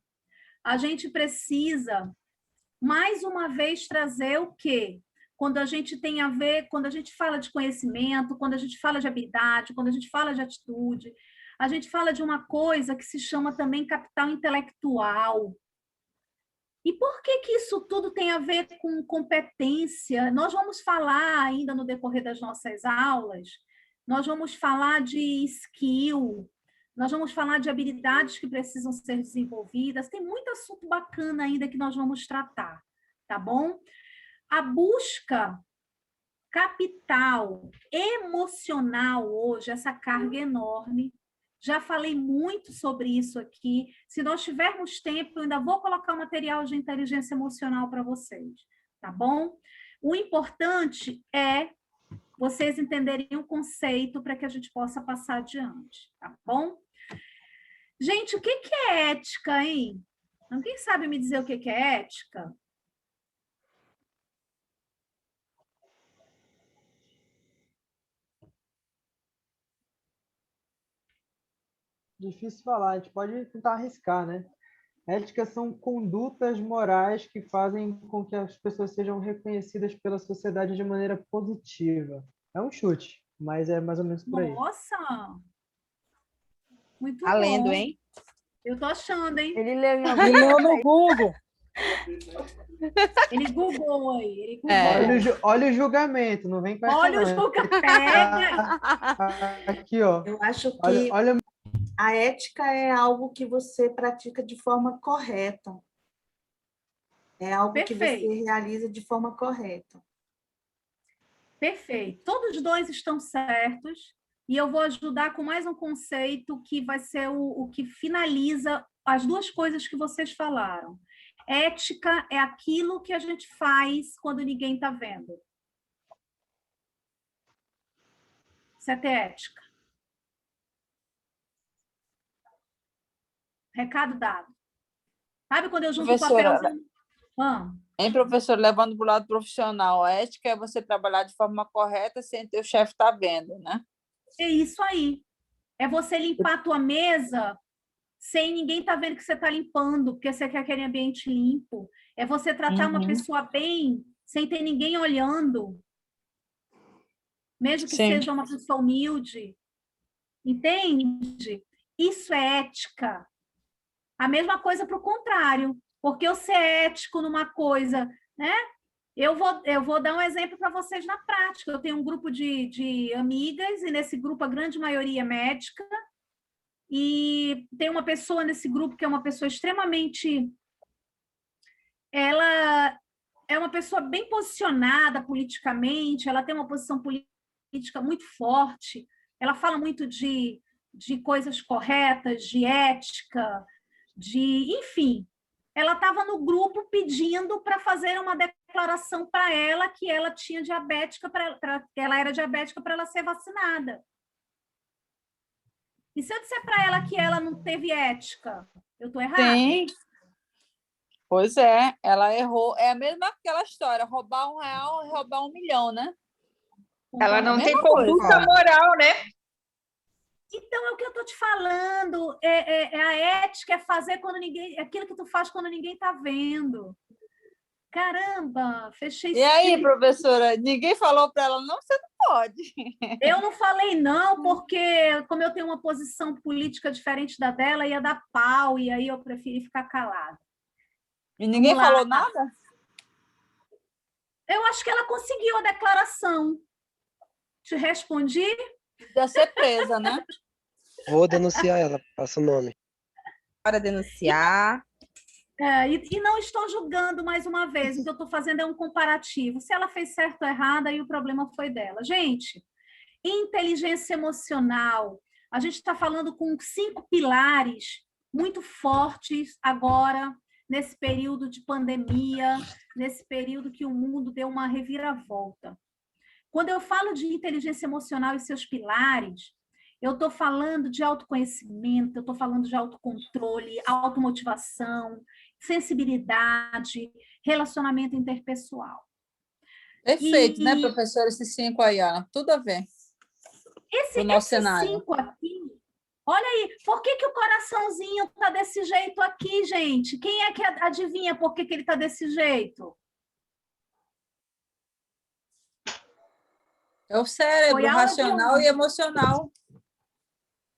a gente precisa, mais uma vez, trazer o quê? Quando a gente tem a ver, quando a gente fala de conhecimento, quando a gente fala de habilidade, quando a gente fala de atitude, a gente fala de uma coisa que se chama também capital intelectual. E por que isso tudo tem a ver com competência? Nós vamos falar ainda no decorrer das nossas aulas, nós vamos falar de skill, nós vamos falar de habilidades que precisam ser desenvolvidas, tem muito assunto bacana ainda que nós vamos tratar, tá bom? A busca capital emocional hoje, essa carga enorme, já falei muito sobre isso aqui. Se nós tivermos tempo, eu ainda vou colocar o material de inteligência emocional para vocês, tá bom? O importante é vocês entenderem o conceito para que a gente possa passar adiante, tá bom? Gente, o que é ética, hein? Alguém sabe me dizer o que é ética? Difícil falar, a gente pode tentar arriscar, né? Éticas são condutas morais que fazem com que as pessoas sejam reconhecidas pela sociedade de maneira positiva. É um chute, mas é mais ou menos por aí. Nossa! Muito Tá lendo, bom. hein? Eu tô achando, hein? Ele leu em Ele leu no Google. Ele googou aí. Ele googou. Olha o julgamento, não vem com essa Olha o não. julgamento. Pega. Aqui, ó. Eu acho que Olha, a ética é algo que você pratica de forma correta. É algo que você Perfeito. realiza de forma correta. Perfeito. Todos os dois estão certos. E eu vou ajudar com mais um conceito que vai ser o que finaliza as duas coisas que vocês falaram. Ética é aquilo que a gente faz quando ninguém está vendo. Isso é ter ética. Recado dado. Sabe quando eu junto o papelzinho? Hein, professor, levando para o lado profissional, a ética é você trabalhar de forma correta sem ter o chefe estar vendo, né? É isso aí. É você limpar a tua mesa sem ninguém estar vendo que você está limpando, porque você quer aquele ambiente limpo. É você tratar uma pessoa bem sem ter ninguém olhando, mesmo que seja uma pessoa humilde. Entende? Isso é ética. A mesma coisa para o contrário. Porque eu ser ético numa coisa, né? Eu vou dar um exemplo para vocês na prática. Eu tenho um grupo de amigas, e nesse grupo a grande maioria é médica, e tem uma pessoa nesse grupo que é uma pessoa extremamente... Ela é uma pessoa bem posicionada politicamente, ela tem uma posição política muito forte, ela fala muito de coisas corretas, de ética, enfim... Ela estava no grupo pedindo para fazer uma declaração para ela que ela tinha diabética, ela era diabética para ela ser vacinada. E se eu disser para ela que ela não teve ética, eu estou errada? Sim. Pois é, ela errou. É a mesma aquela história, roubar R$1 e roubar 1 milhão, né? Ela não tem conduta moral, né? Então, é o que eu estou te falando. A ética é fazer quando ninguém... aquilo que tu faz quando ninguém está vendo. Caramba, fechei... E aí, professora, ninguém falou para ela, não, você não pode. Eu não falei não, porque como eu tenho uma posição política diferente da dela, ia dar pau, e aí eu preferi ficar calada. E ninguém falou nada? Eu acho que ela conseguiu a declaração. Te respondi? Ia ser presa, né? Vou denunciar ela, passa o nome. Para denunciar. E não estou julgando mais uma vez, o que eu estou fazendo é um comparativo. Se ela fez certo ou errado, aí o problema foi dela. Gente, inteligência emocional, a gente está falando com 5 pilares muito fortes agora, nesse período de pandemia, nesse período que o mundo deu uma reviravolta. Quando eu falo de inteligência emocional e seus pilares, eu estou falando de autoconhecimento, eu estou falando de autocontrole, automotivação, sensibilidade, relacionamento interpessoal. Perfeito, né, professora? Esses 5 aí, ó, tudo a ver. Esses 5 aqui, olha aí, por que o coraçãozinho está desse jeito aqui, gente? Quem é que adivinha por que ele está desse jeito? É o cérebro racional e emocional.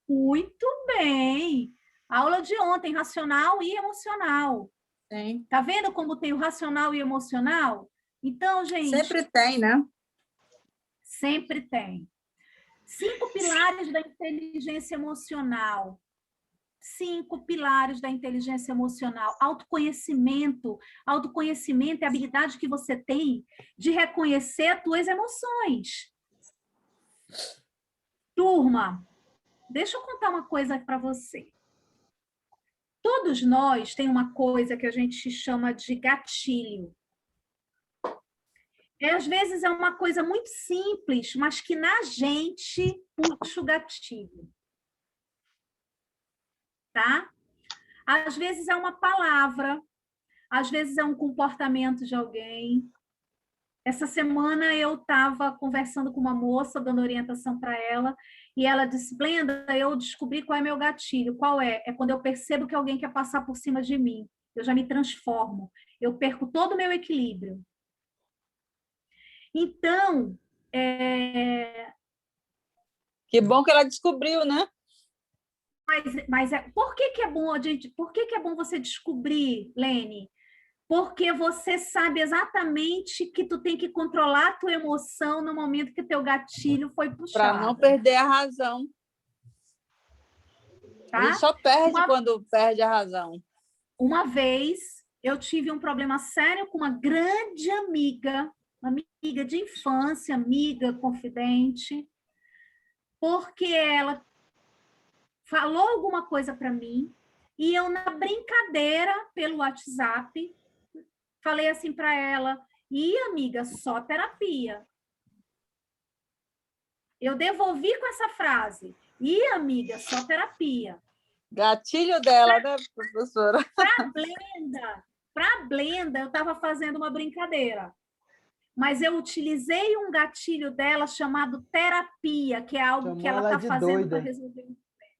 Muito bem. Aula de ontem, racional e emocional. Sim. Tá vendo como tem o racional e emocional? Então, gente... Sempre tem, né? Sempre tem. 5 pilares da inteligência emocional. 5 pilares da inteligência emocional. Autoconhecimento. Autoconhecimento é a habilidade que você tem de reconhecer as tuas emoções. Turma, deixa eu contar uma coisa para você. Todos nós tem uma coisa que a gente chama de gatilho. Às vezes é uma coisa muito simples, mas que na gente puxa o gatilho. tá? Às vezes é uma palavra, às vezes é um comportamento de alguém. Essa semana eu estava conversando com uma moça, dando orientação para ela, e ela disse, Blenda, eu descobri qual é meu gatilho. Qual é? É quando eu percebo que alguém quer passar por cima de mim. Eu já me transformo. Eu perco todo o meu equilíbrio. Então, Que bom que ela descobriu, né? Mas por que é bom, gente? Por que é bom você descobrir, Lene? Porque você sabe exatamente que tu tem que controlar a tua emoção no momento que teu gatilho foi puxado. Para não perder a razão. Tá? A gente só perde quando perde a razão. Uma vez, eu tive um problema sério com uma grande amiga, uma amiga de infância, amiga, confidente, porque ela falou alguma coisa para mim e eu, na brincadeira, pelo WhatsApp, falei assim para ela, amiga, só terapia. Eu devolvi com essa frase, amiga, só terapia. Gatilho dela, né, professora? Para Blenda, eu estava fazendo uma brincadeira. Mas eu utilizei um gatilho dela chamado terapia, que é algo que ela está fazendo para resolver um problema.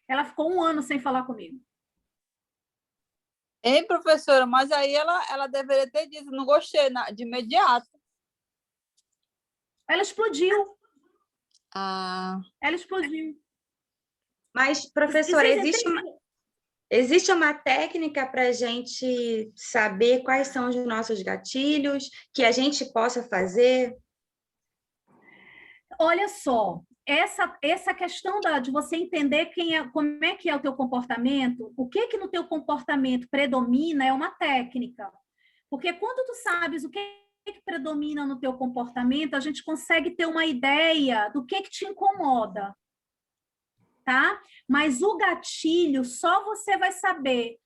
Ela ficou 1 ano sem falar comigo. Hein, professora? Mas aí ela deveria ter dito, não gostei, de imediato. Ela explodiu. Ela explodiu. Mas, professora, existe uma técnica para a gente saber quais são os nossos gatilhos, que a gente possa fazer? Olha só, essa questão de você entender como é que é o teu comportamento, o que no teu comportamento predomina é uma técnica. Porque quando tu sabes o que predomina no teu comportamento, a gente consegue ter uma ideia do que te incomoda. Tá? Mas o gatilho só você vai saber.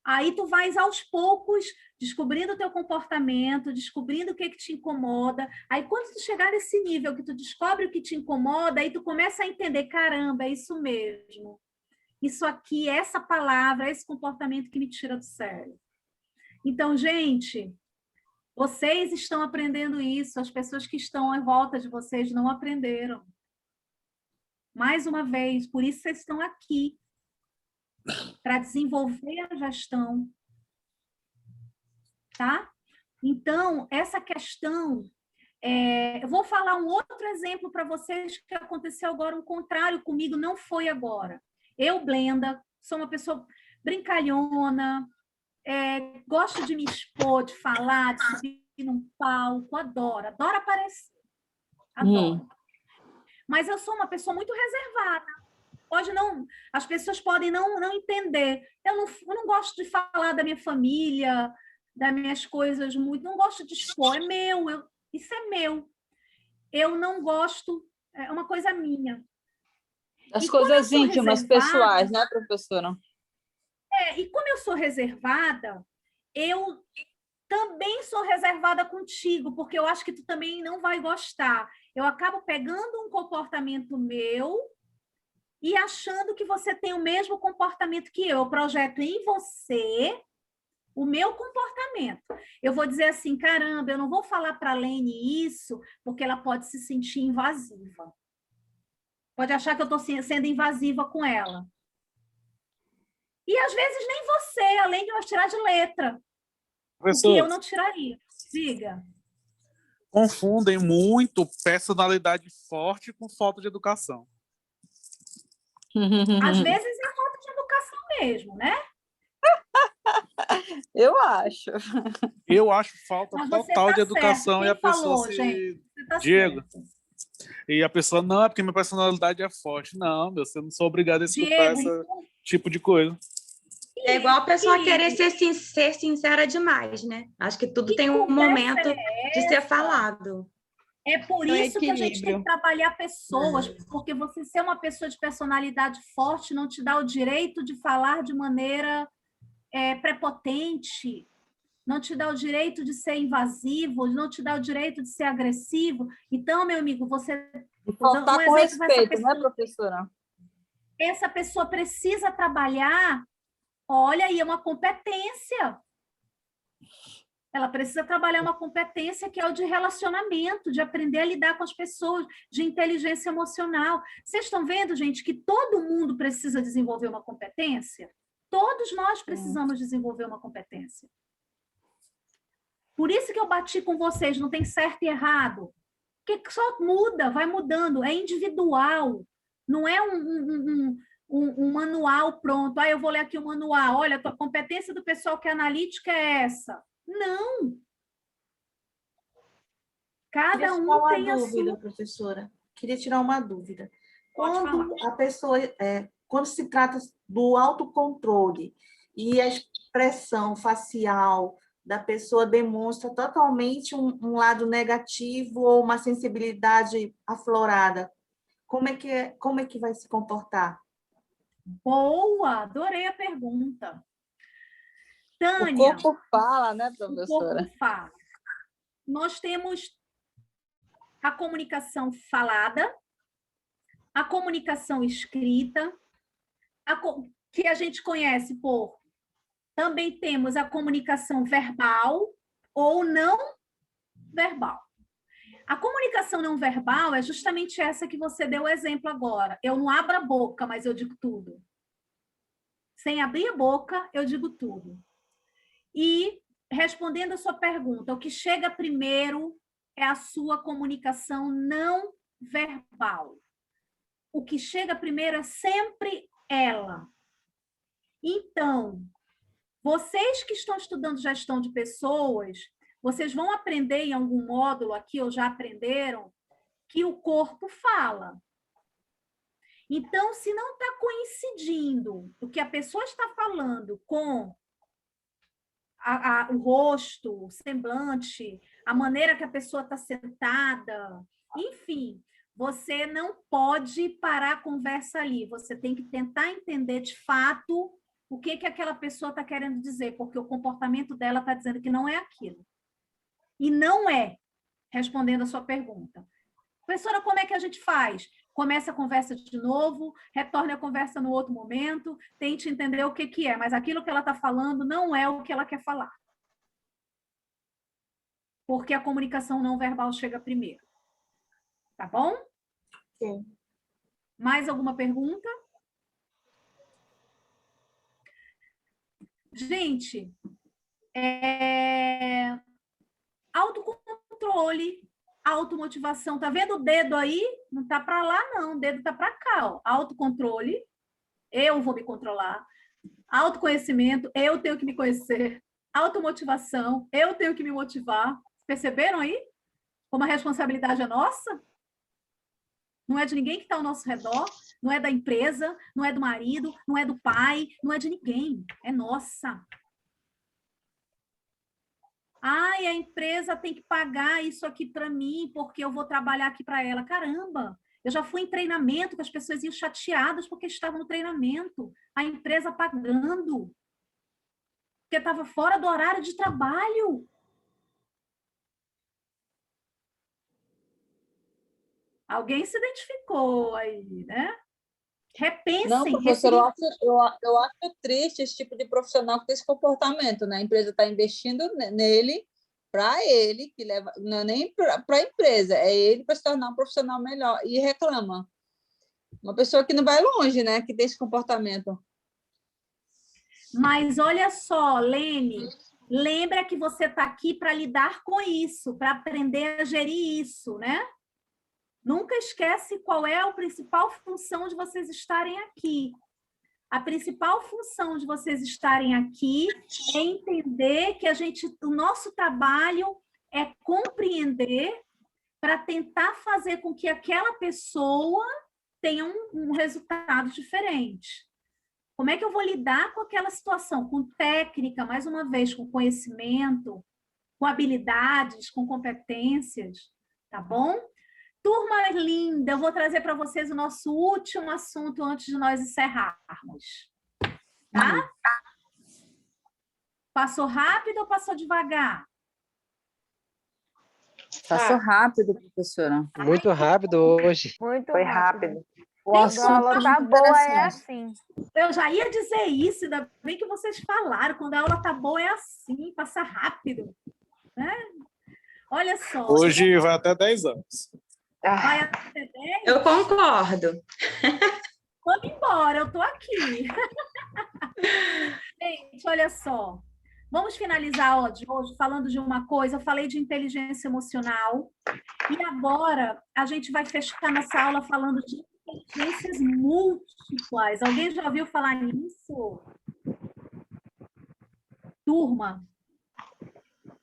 Aí tu vais aos poucos descobrindo o teu comportamento, descobrindo o que te incomoda. Aí quando tu chegar nesse nível que tu descobre o que te incomoda, aí tu começa a entender, caramba, é isso mesmo. Isso aqui, essa palavra, esse comportamento que me tira do sério. Então, gente, vocês estão aprendendo isso, as pessoas que estão à volta de vocês não aprenderam. Mais uma vez, por isso vocês estão aqui, para desenvolver a gestão. Tá? Então, essa questão... eu vou falar um outro exemplo para vocês que aconteceu agora, o contrário comigo, não foi agora. Eu, Blenda, sou uma pessoa brincalhona, gosto de me expor, de falar, de subir num palco, adoro aparecer. Adoro. Mas eu sou uma pessoa muito reservada. As pessoas podem não entender. Eu não gosto de falar da minha família, das minhas coisas muito, não gosto de expor, é meu, isso é meu. Eu não gosto, é uma coisa minha. As coisas íntimas, pessoais, né, professora? E como eu sou reservada, eu também sou reservada contigo, porque eu acho que tu também não vai gostar. Eu acabo pegando um comportamento meu e achando que você tem o mesmo comportamento que eu. Eu projeto em você o meu comportamento. Eu vou dizer assim, caramba, eu não vou falar para a Lene isso, porque ela pode se sentir invasiva. Pode achar que eu estou sendo invasiva com ela. E, às vezes, nem você, além de eu tirar de letra. Professor, o que eu não tiraria. Diga. Confundem muito personalidade forte com falta de educação. Às vezes é falta de educação mesmo, né? Eu acho. Eu acho falta total de educação. Quem e a pessoa falou, gente? Diego. Certo. E a pessoa, não, é porque minha personalidade é forte. Não, você não sou obrigado a escutar esse tipo de coisa. É igual a pessoa querer ser sincera demais, né? Acho que tudo tem um momento de ser falado. É por isso que a gente tem que trabalhar pessoas, porque você ser uma pessoa de personalidade forte não te dá o direito de falar de maneira prepotente, não te dá o direito de ser invasivo, não te dá o direito de ser agressivo. Então, meu amigo, você... Faltar com respeito, né, professora? essa pessoa precisa trabalhar, olha aí, é uma competência. Ela precisa trabalhar uma competência que é o de relacionamento, de aprender a lidar com as pessoas, de inteligência emocional. Vocês estão vendo, gente, que todo mundo precisa desenvolver uma competência? Todos nós precisamos desenvolver uma competência. Por isso que eu bati com vocês, não tem certo e errado. Porque só muda, vai mudando, é individual. Não é um manual pronto. Eu vou ler aqui o manual. Olha, a tua competência do pessoal que é analítica é essa. Não. Cada um tem a sua... professora. Queria tirar uma dúvida. Quando a pessoa, quando se trata do autocontrole e a expressão facial da pessoa demonstra totalmente um lado negativo ou uma sensibilidade aflorada, como é que vai se comportar? Boa, adorei a pergunta. Tânia, o corpo fala, né, professora? O corpo fala. Nós temos a comunicação falada, a comunicação escrita, que a gente conhece por... Também temos a comunicação verbal ou não verbal. A comunicação não verbal é justamente essa que você deu o exemplo agora. Eu não abro a boca, mas eu digo tudo. Sem abrir a boca, eu digo tudo. E, respondendo a sua pergunta, o que chega primeiro é a sua comunicação não verbal. O que chega primeiro é sempre ela. Então, vocês que estão estudando gestão de pessoas, vocês vão aprender em algum módulo aqui, ou já aprenderam, que o corpo fala. Então, se não está coincidindo o que a pessoa está falando com o rosto, o semblante, a maneira que a pessoa está sentada, enfim, você não pode parar a conversa ali. Você tem que tentar entender de fato o que aquela pessoa está querendo dizer, porque o comportamento dela está dizendo que não é aquilo. E não é, respondendo a sua pergunta. Professora, como é que a gente faz? Começa a conversa de novo, retorne a conversa no outro momento, tente entender o que é, mas aquilo que ela está falando não é o que ela quer falar. Porque a comunicação não verbal chega primeiro. Tá bom? Sim. Mais alguma pergunta? Gente, autocontrole, automotivação. Tá vendo o dedo aí? Não tá para lá, não. O dedo tá para cá, ó. Autocontrole, eu vou me controlar. Autoconhecimento, eu tenho que me conhecer. Automotivação, eu tenho que me motivar. Perceberam aí? Como a responsabilidade é nossa? Não é de ninguém que está ao nosso redor, não é da empresa, não é do marido, não é do pai, não é de ninguém. É nossa. Ai, a empresa tem que pagar isso aqui para mim, porque eu vou trabalhar aqui para ela. Caramba, eu já fui em treinamento que as pessoas iam chateadas porque estavam no treinamento. A empresa pagando. Porque estava fora do horário de trabalho. Alguém se identificou aí, né? Repensem. Não, professor, eu acho triste esse tipo de profissional que tem esse comportamento, né? A empresa está investindo nele, para ele, que leva, não é nem para a empresa, é ele para se tornar um profissional melhor, e reclama. Uma pessoa que não vai longe, né? Que tem esse comportamento. Mas olha só, Lene, lembra que você está aqui para lidar com isso, para aprender a gerir isso, né? Nunca esquece qual é a principal função de vocês estarem aqui. A principal função de vocês estarem aqui é entender que o nosso trabalho é compreender para tentar fazer com que aquela pessoa tenha um resultado diferente. Como é que eu vou lidar com aquela situação? Com técnica, mais uma vez, com conhecimento, com habilidades, com competências, tá bom? Turma linda, eu vou trazer para vocês o nosso último assunto antes de nós encerrarmos. Tá? Passou rápido ou passou devagar? Passou rápido, professora. Muito rápido hoje. Muito Foi rápido. Quando a aula tá boa, é assim. Eu já ia dizer isso, ainda bem que vocês falaram. Quando a aula tá boa, é assim, passa rápido. Né? Olha só. Hoje vai até 10 anos. Vai até 10? Eu concordo. Vamos embora, eu tô aqui. Gente, olha só. Vamos finalizar a aula de hoje falando de uma coisa. Eu falei de inteligência emocional. E agora a gente vai fechar nossa aula falando de inteligências múltiplas. Alguém já ouviu falar nisso? Turma,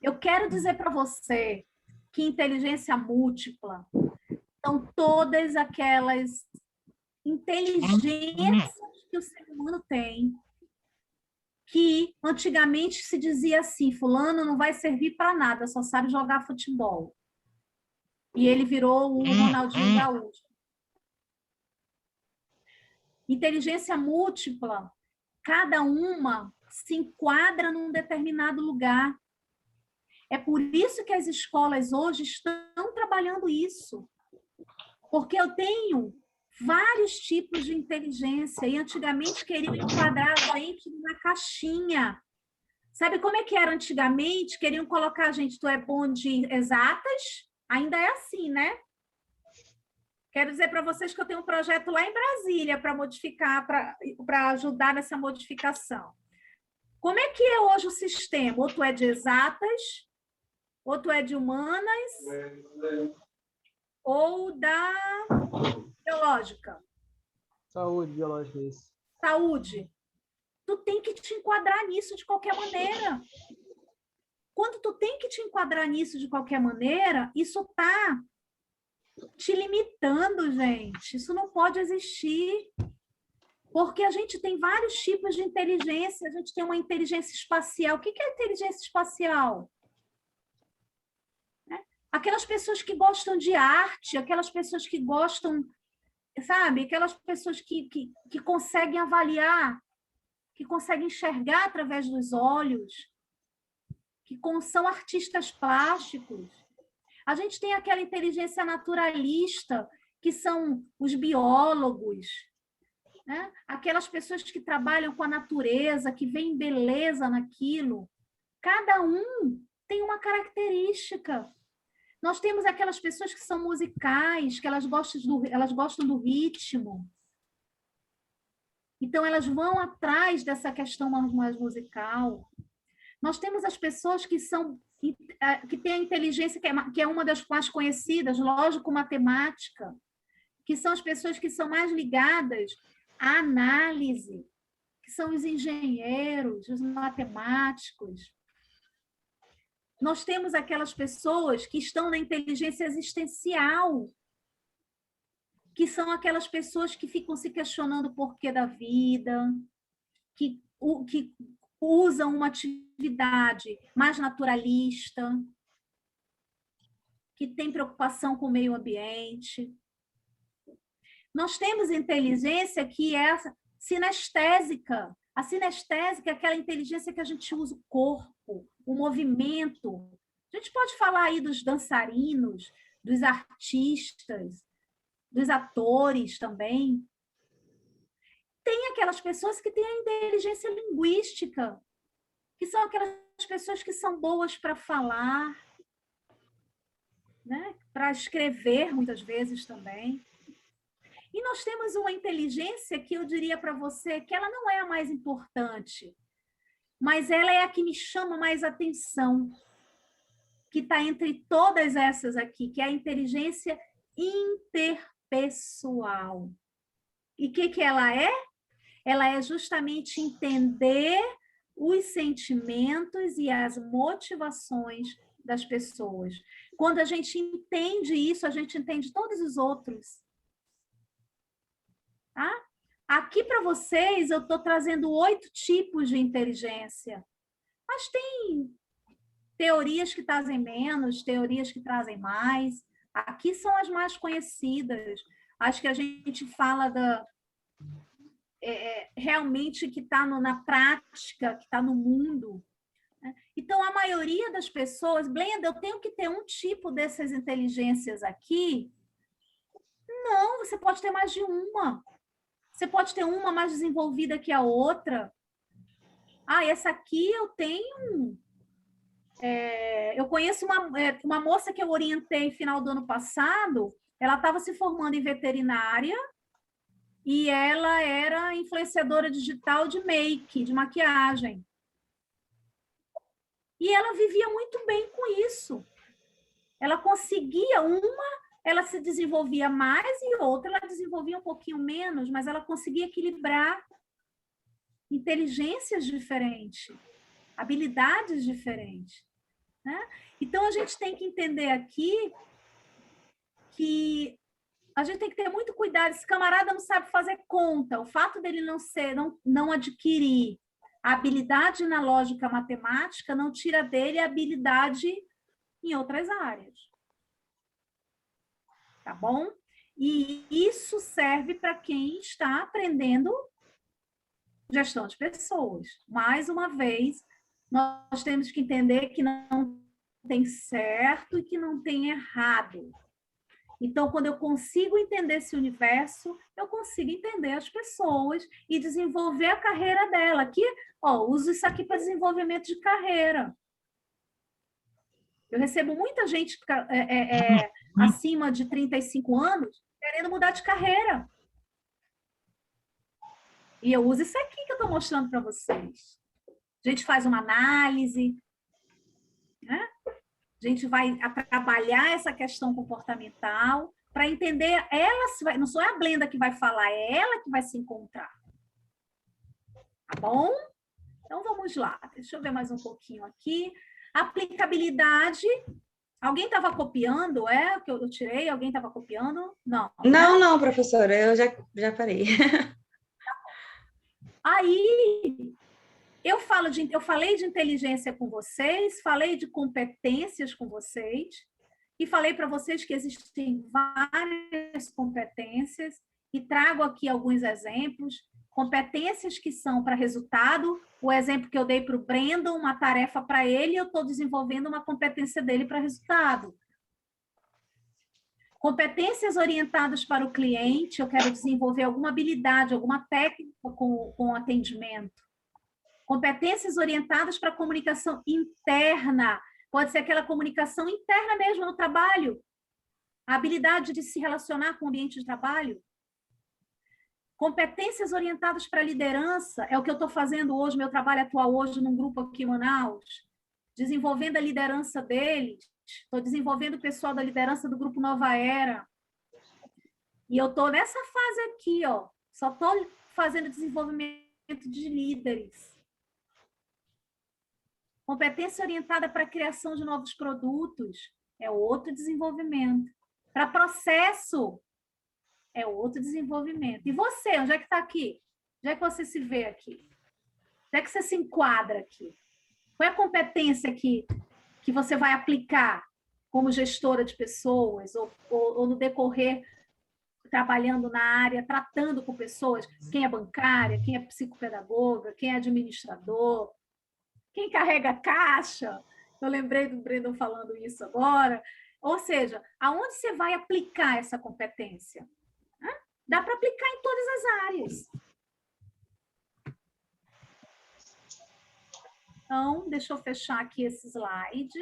eu quero dizer para você que inteligência múltipla são todas aquelas inteligências que o ser humano tem, que antigamente se dizia assim, fulano não vai servir para nada, só sabe jogar futebol. E ele virou o Ronaldinho Gaúcho. Inteligência múltipla, cada uma se enquadra num determinado lugar. É por isso que as escolas hoje estão trabalhando isso. Porque eu tenho vários tipos de inteligência e antigamente queriam enquadrar a gente numa caixinha. Sabe como é que era antigamente? Queriam colocar a gente, tu é bom de exatas? Ainda é assim, né? Quero dizer para vocês que eu tenho um projeto lá em Brasília para modificar, para ajudar nessa modificação. Como é que é hoje o sistema? Ou tu é de exatas, ou tu é de humanas, ou da biológica. Saúde, biológica, isso. Saúde. Tu tem que te enquadrar nisso de qualquer maneira. Quando tu tem que te enquadrar nisso de qualquer maneira, isso está te limitando, gente. Isso não pode existir. Porque a gente tem vários tipos de inteligência. A gente tem uma inteligência espacial. O que é inteligência espacial? Aquelas pessoas que gostam de arte, aquelas pessoas que gostam, sabe? Aquelas pessoas que conseguem avaliar, que conseguem enxergar através dos olhos, que são artistas plásticos. A gente tem aquela inteligência naturalista, que são os biólogos, né? Aquelas pessoas que trabalham com a natureza, que veem beleza naquilo. Cada um tem uma característica. Nós temos aquelas pessoas que são musicais, que elas gostam do ritmo. Então, elas vão atrás dessa questão mais musical. Nós temos as pessoas que têm a inteligência, que é uma das mais conhecidas, lógico-matemática, que são as pessoas que são mais ligadas à análise, que são os engenheiros, os matemáticos. Nós temos aquelas pessoas que estão na inteligência existencial, que são aquelas pessoas que ficam se questionando o porquê da vida, que usam uma atividade mais naturalista, que tem preocupação com o meio ambiente. Nós temos inteligência que é sinestésica. A sinestésica é aquela inteligência que a gente usa o corpo, o movimento. A gente pode falar aí dos dançarinos, dos artistas, dos atores também. Tem aquelas pessoas que têm a inteligência linguística, que são aquelas pessoas que são boas para falar, né? Para escrever, muitas vezes também. E nós temos uma inteligência que eu diria para você que ela não é a mais importante, mas ela é a que me chama mais atenção, que está entre todas essas aqui, que é a inteligência interpessoal. E o que ela é? Ela é justamente entender os sentimentos e as motivações das pessoas. Quando a gente entende isso, a gente entende todos os outros. Tá? Aqui para vocês, eu estou trazendo 8 tipos de inteligência. Mas tem teorias que trazem menos, teorias que trazem mais. Aqui são as mais conhecidas. Acho que a gente fala realmente que está na prática, que está no mundo. Então, a maioria das pessoas, Blenda, eu tenho que ter um tipo dessas inteligências aqui? Não, você pode ter mais de uma. Você pode ter uma mais desenvolvida que a outra. Ah, essa aqui eu tenho... eu conheço uma moça que eu orientei no final do ano passado, ela estava se formando em veterinária e ela era influenciadora digital de make, de maquiagem. E ela vivia muito bem com isso. Ela conseguia ela se desenvolvia mais e outra ela desenvolvia um pouquinho menos, mas ela conseguia equilibrar inteligências diferentes, habilidades diferentes, né? Então, a gente tem que entender aqui que a gente tem que ter muito cuidado. Esse camarada não sabe fazer conta. O fato dele não adquirir a habilidade na lógica matemática não tira dele a habilidade em outras áreas. Tá bom? E isso serve para quem está aprendendo gestão de pessoas. Mais uma vez, nós temos que entender que não tem certo e que não tem errado. Então, quando eu consigo entender esse universo, eu consigo entender as pessoas e desenvolver a carreira dela. Aqui, uso isso aqui para desenvolvimento de carreira. Eu recebo muita gente acima de 35 anos querendo mudar de carreira. E eu uso isso aqui que eu estou mostrando para vocês. A gente faz uma análise, né? A gente vai trabalhar essa questão comportamental para entender ela, não sou a Blenda que vai falar, é ela que vai se encontrar. Tá bom? Então, vamos lá. Deixa eu ver mais um pouquinho aqui. Aplicabilidade. Alguém estava copiando? Que eu tirei? Alguém estava copiando? Não. Não, professora, eu já parei. Aí, eu falei de inteligência com vocês, falei de competências com vocês, e falei para vocês que existem várias competências, e trago aqui alguns exemplos. Competências que são para resultado. O exemplo que eu dei para o Brandon, uma tarefa para ele, eu estou desenvolvendo uma competência dele para resultado. Competências orientadas para o cliente, eu quero desenvolver alguma habilidade, alguma técnica com atendimento. Competências orientadas para a comunicação interna, pode ser aquela comunicação interna mesmo no trabalho. A habilidade de se relacionar com o ambiente de trabalho. Competências orientadas para a liderança, é o que eu estou fazendo hoje, meu trabalho atual hoje num grupo aqui em Manaus, desenvolvendo a liderança deles, estou desenvolvendo o pessoal da liderança do Grupo Nova Era. E eu estou nessa fase aqui, só estou fazendo desenvolvimento de líderes. Competência orientada para a criação de novos produtos, é outro desenvolvimento. Para processo, é outro desenvolvimento. E você, onde é que está aqui? Onde é que você se vê aqui? Onde é que você se enquadra aqui? Qual é a competência que você vai aplicar como gestora de pessoas ou no decorrer trabalhando na área, tratando com pessoas? Quem é bancária, quem é psicopedagoga, quem é administrador, quem carrega caixa? Eu lembrei do Brandon falando isso agora. Ou seja, aonde você vai aplicar essa competência? Dá para aplicar em todas as áreas. Então, deixa eu fechar aqui esse slide.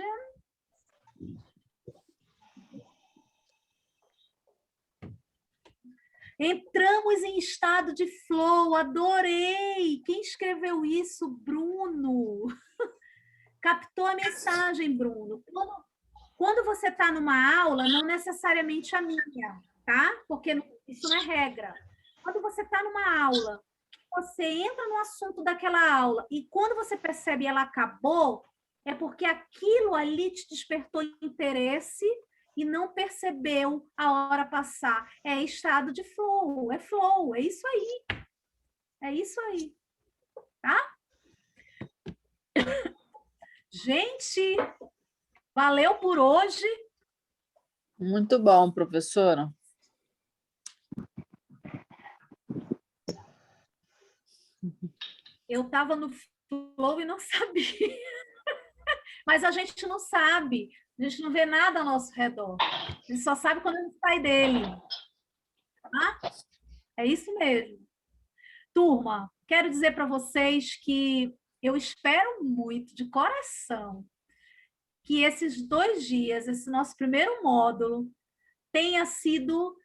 Entramos em estado de flow, adorei! Quem escreveu isso? Bruno. Captou a mensagem, Bruno. Quando você está numa aula, não necessariamente a minha, tá? Porque isso não é regra. Quando você está numa aula, você entra no assunto daquela aula e quando você percebe ela acabou, é porque aquilo ali te despertou interesse e não percebeu a hora passar. É estado de flow, é isso aí. É isso aí. Tá? Gente, valeu por hoje. Muito bom, professora. Eu estava no flow e não sabia. Mas a gente não sabe. A gente não vê nada ao nosso redor. A gente só sabe quando a gente sai dele. É isso mesmo. Turma, quero dizer para vocês que eu espero muito, de coração, que esses 2 dias, esse nosso primeiro módulo, tenha sido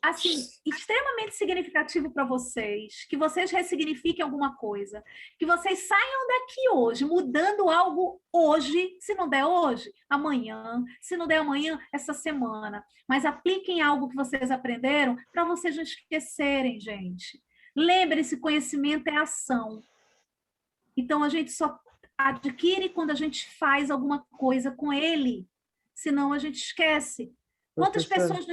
assim, extremamente significativo para vocês, que vocês ressignifiquem alguma coisa, que vocês saiam daqui hoje, mudando algo hoje, se não der hoje, amanhã, se não der amanhã, essa semana, mas apliquem algo que vocês aprenderam para vocês não esquecerem, gente. Lembre-se, conhecimento é ação. Então, a gente só adquire quando a gente faz alguma coisa com ele, senão a gente esquece. Quantas pessoas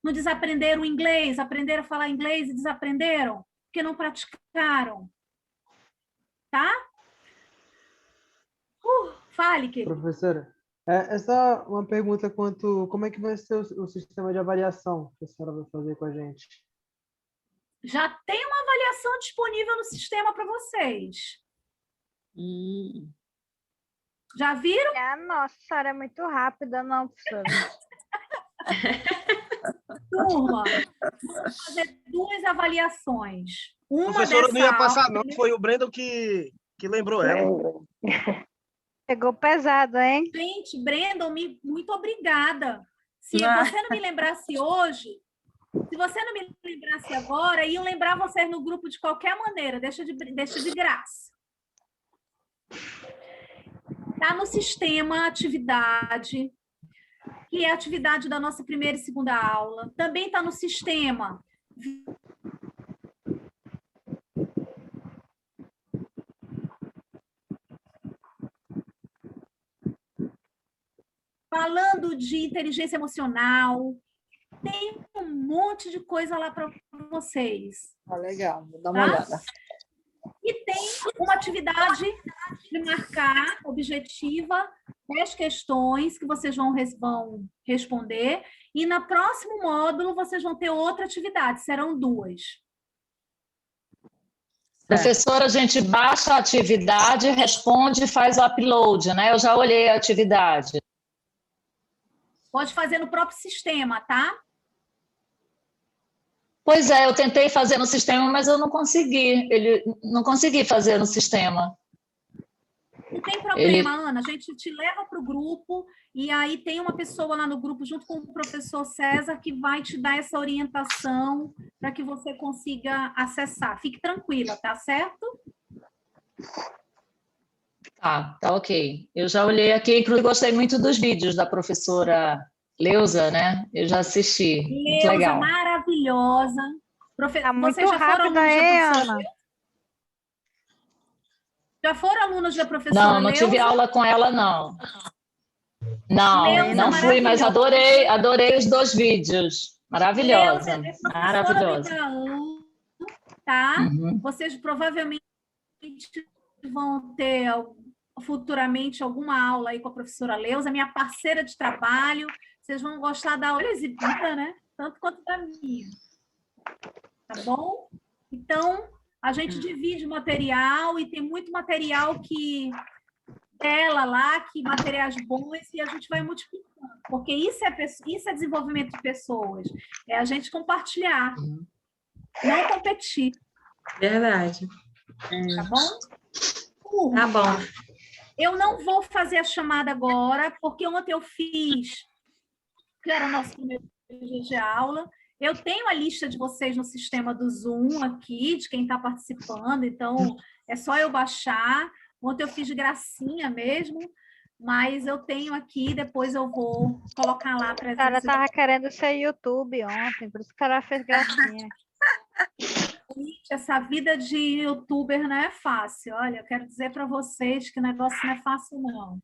não desaprenderam inglês, aprenderam a falar inglês e desaprenderam? Porque não praticaram. Tá? Fale, querido. Professora, é só uma pergunta quanto como é que vai ser o sistema de avaliação que a senhora vai fazer com a gente? Já tem uma avaliação disponível no sistema para vocês. Já viram? Nossa, a senhora é muito rápida, não, professora. Turma, vamos fazer 2 avaliações. Uma Professora, não ia passar, aula, não. Foi o Brandon que lembrou ela. Pegou pesado, hein? Gente, Brandon, muito obrigada. Se você não me lembrasse hoje, se você não me lembrasse agora, iam lembrar vocês no grupo de qualquer maneira. Deixa de graça. Está no sistema atividade, que é a atividade da nossa primeira e segunda aula. Também está no sistema falando de inteligência emocional. Tem um monte de coisa lá para vocês. Legal, vou dar uma olhada. E tem uma atividade de marcar objetiva 10 questões que vocês vão responder, e no próximo módulo vocês vão ter outra atividade, serão 2. Professora, a gente baixa a atividade, responde e faz o upload, né? Eu já olhei a atividade. Pode fazer no próprio sistema, tá? Pois é, eu tentei fazer no sistema, mas eu não consegui. Não consegui fazer no sistema. Não tem problema, Ana. A gente te leva para o grupo e aí tem uma pessoa lá no grupo, junto com o professor César, que vai te dar essa orientação para que você consiga acessar. Fique tranquila, tá certo? Tá ok. Eu já olhei aqui, inclusive gostei muito dos vídeos da professora Leusa, né? Eu já assisti. Muito legal. Maravilhosa. Tá muito rápida, Ana. Já foram alunos da professora Não, não tive aula com ela, não. Não fui, mas adorei os 2 vídeos. Maravilhosa. Maravilhosa. Tá? Vocês provavelmente vão ter futuramente alguma aula aí com a professora Leusa, minha parceira de trabalho. Vocês vão gostar da aula exibida, né? Tanto quanto da minha. Tá bom? Então, a gente divide o material e tem muito material que dela lá, que materiais bons, e a gente vai multiplicando. Porque isso é desenvolvimento de pessoas. É a gente compartilhar. Não competir. Verdade. Tá bom? Tá bom. Eu não vou fazer a chamada agora, porque ontem eu fiz, que era o nosso primeiro dia de aula. Eu tenho a lista de vocês no sistema do Zoom aqui, de quem está participando, então é só eu baixar. Ontem eu fiz de gracinha mesmo, mas eu tenho aqui, depois eu vou colocar lá para... A cara estava querendo ser YouTube ontem, por isso que ela fez gracinha. Essa vida de youtuber não é fácil. Olha, eu quero dizer para vocês que o negócio não é fácil, não.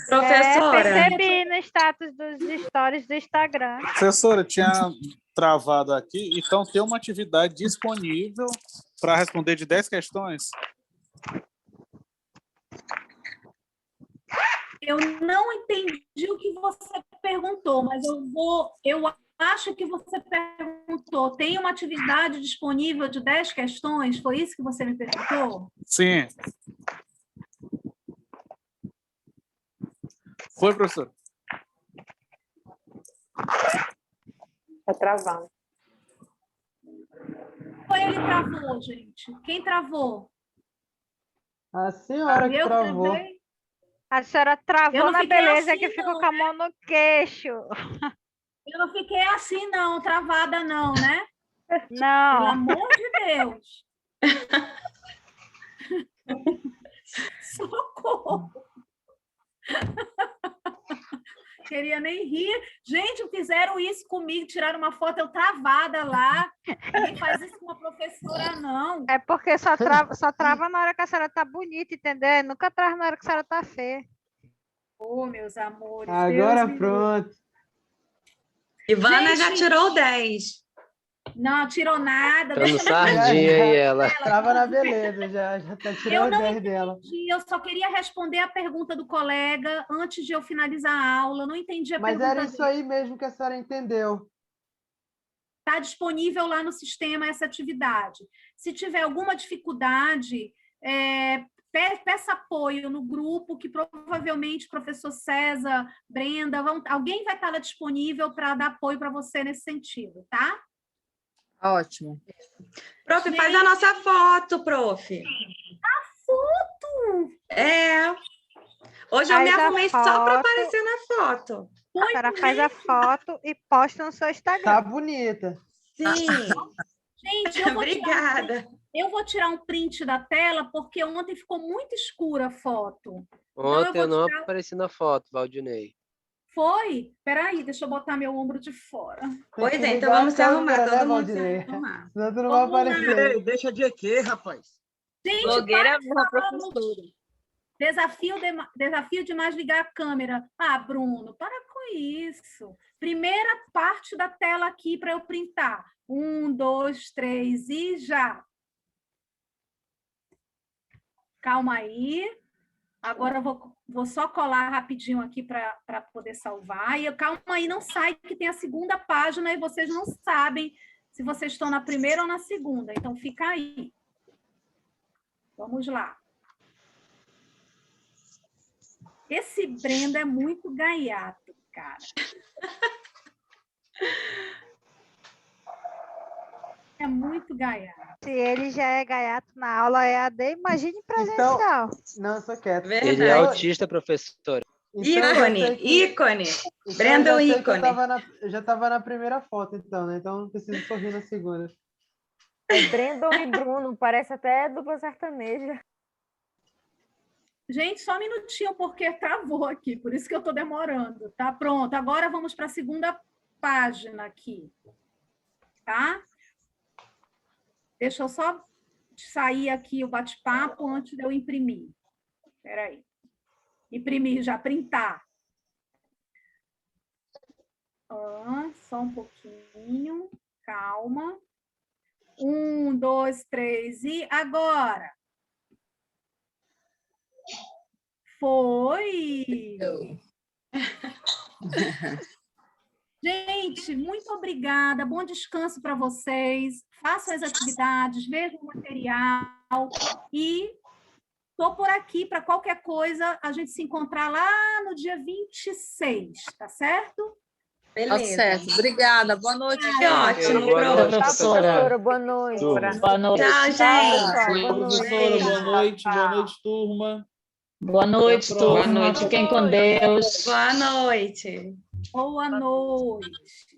Professora. Percebi no status dos stories do Instagram. Professora, tinha travado aqui, então tem uma atividade disponível para responder de 10 questões? Eu não entendi o que você perguntou, mas eu acho que você perguntou, tem uma atividade disponível de 10 questões? Foi isso que você me perguntou? Sim. Foi, professor? Está travando. ele travou, gente? Quem travou? A senhora que Eu travou. travei? A senhora travou Eu não na fiquei beleza assim, que ficou não, com a mão no queixo. Eu não fiquei assim, não, travada não, né? Pelo Não. amor de Deus. Socorro. Queria nem rir. Gente, fizeram isso comigo, tiraram uma foto eu travada lá. Ninguém faz isso com uma professora, não. É porque só trava na hora que a senhora tá bonita, entendeu? Nunca trava na hora que a senhora tá feia. Ô, meus amores. Agora Deus me pronto. Ivana já Gente, tirou 10. Não, tirou nada. Tá Deixa no eu sardinha aí ela. Trava na beleza, já tá Eu tirando não 10 dela. entendi, eu só queria responder a pergunta do colega antes de eu finalizar a aula. Eu não entendi a Mas pergunta era isso dele. aí mesmo que a senhora entendeu. Está disponível lá no sistema essa atividade. Se tiver alguma dificuldade, peça apoio no grupo, que provavelmente o professor César, Brenda, alguém vai estar lá disponível para dar apoio para você nesse sentido, tá? Ótimo. Prof, faz a nossa foto, prof. A foto? Hoje eu me Faz a arrumei só foto. para aparecer na foto. A senhora faz a foto e posta no seu Instagram. Tá bonita. Sim. Gente, Obrigada. Eu vou tirar um print da tela, porque ontem ficou muito escura a foto. Ontem eu não tirar- apareci na foto, Valdinei. Foi? Peraí, deixa eu botar meu ombro de fora. Pois Tem que é, então ligar vamos a se arrumar, câmera, todo né, mundo se Valdinei? arrumar. Senão tu não vai Vamos lá. aparecer. Ei, deixa de quê, rapaz? Gente, Blogueira é uma para professora. Desafio demais ligar a câmera. Ah, Bruno, para com isso. Primeira parte da tela aqui para eu printar. 1, 2, 3 e já. Calma aí. Agora eu vou só colar rapidinho aqui para poder salvar. E calma aí, não sai, que tem a segunda página e vocês não sabem se vocês estão na primeira ou na segunda. Então, fica aí. Vamos lá. Esse Brenda é muito gaiato, cara. É muito gaiato. Se ele já é gaiato na aula EAD, imagine presencial. Não, só quieto. Verdade. Ele é autista, professora. Ícone. Brenda é o ícone. Eu já estava na primeira foto, então, né? Então não preciso sorrir na segunda. É Brandon e Bruno, parece até dupla sertaneja. Gente, só um minutinho, porque travou aqui, por isso que eu estou demorando. Tá pronto. Agora vamos para a segunda página aqui. Tá? Deixa eu só sair aqui o bate-papo antes de eu imprimir. Espera aí. Imprimir, já printar. Só um pouquinho. Calma. 1, 2, 3 e agora. Foi! Gente, muito obrigada. Bom descanso para vocês. Façam as atividades, vejam o material e estou por aqui para qualquer coisa a gente se encontrar lá no dia 26, tá certo? Beleza. Tá certo. Obrigada. Boa noite. Que ótimo, Professora, boa noite. Boa noite. Tchau, gente. Oi, professora, boa noite, turma. Boa noite, turma. Fiquem com Deus. Boa noite. Boa noite.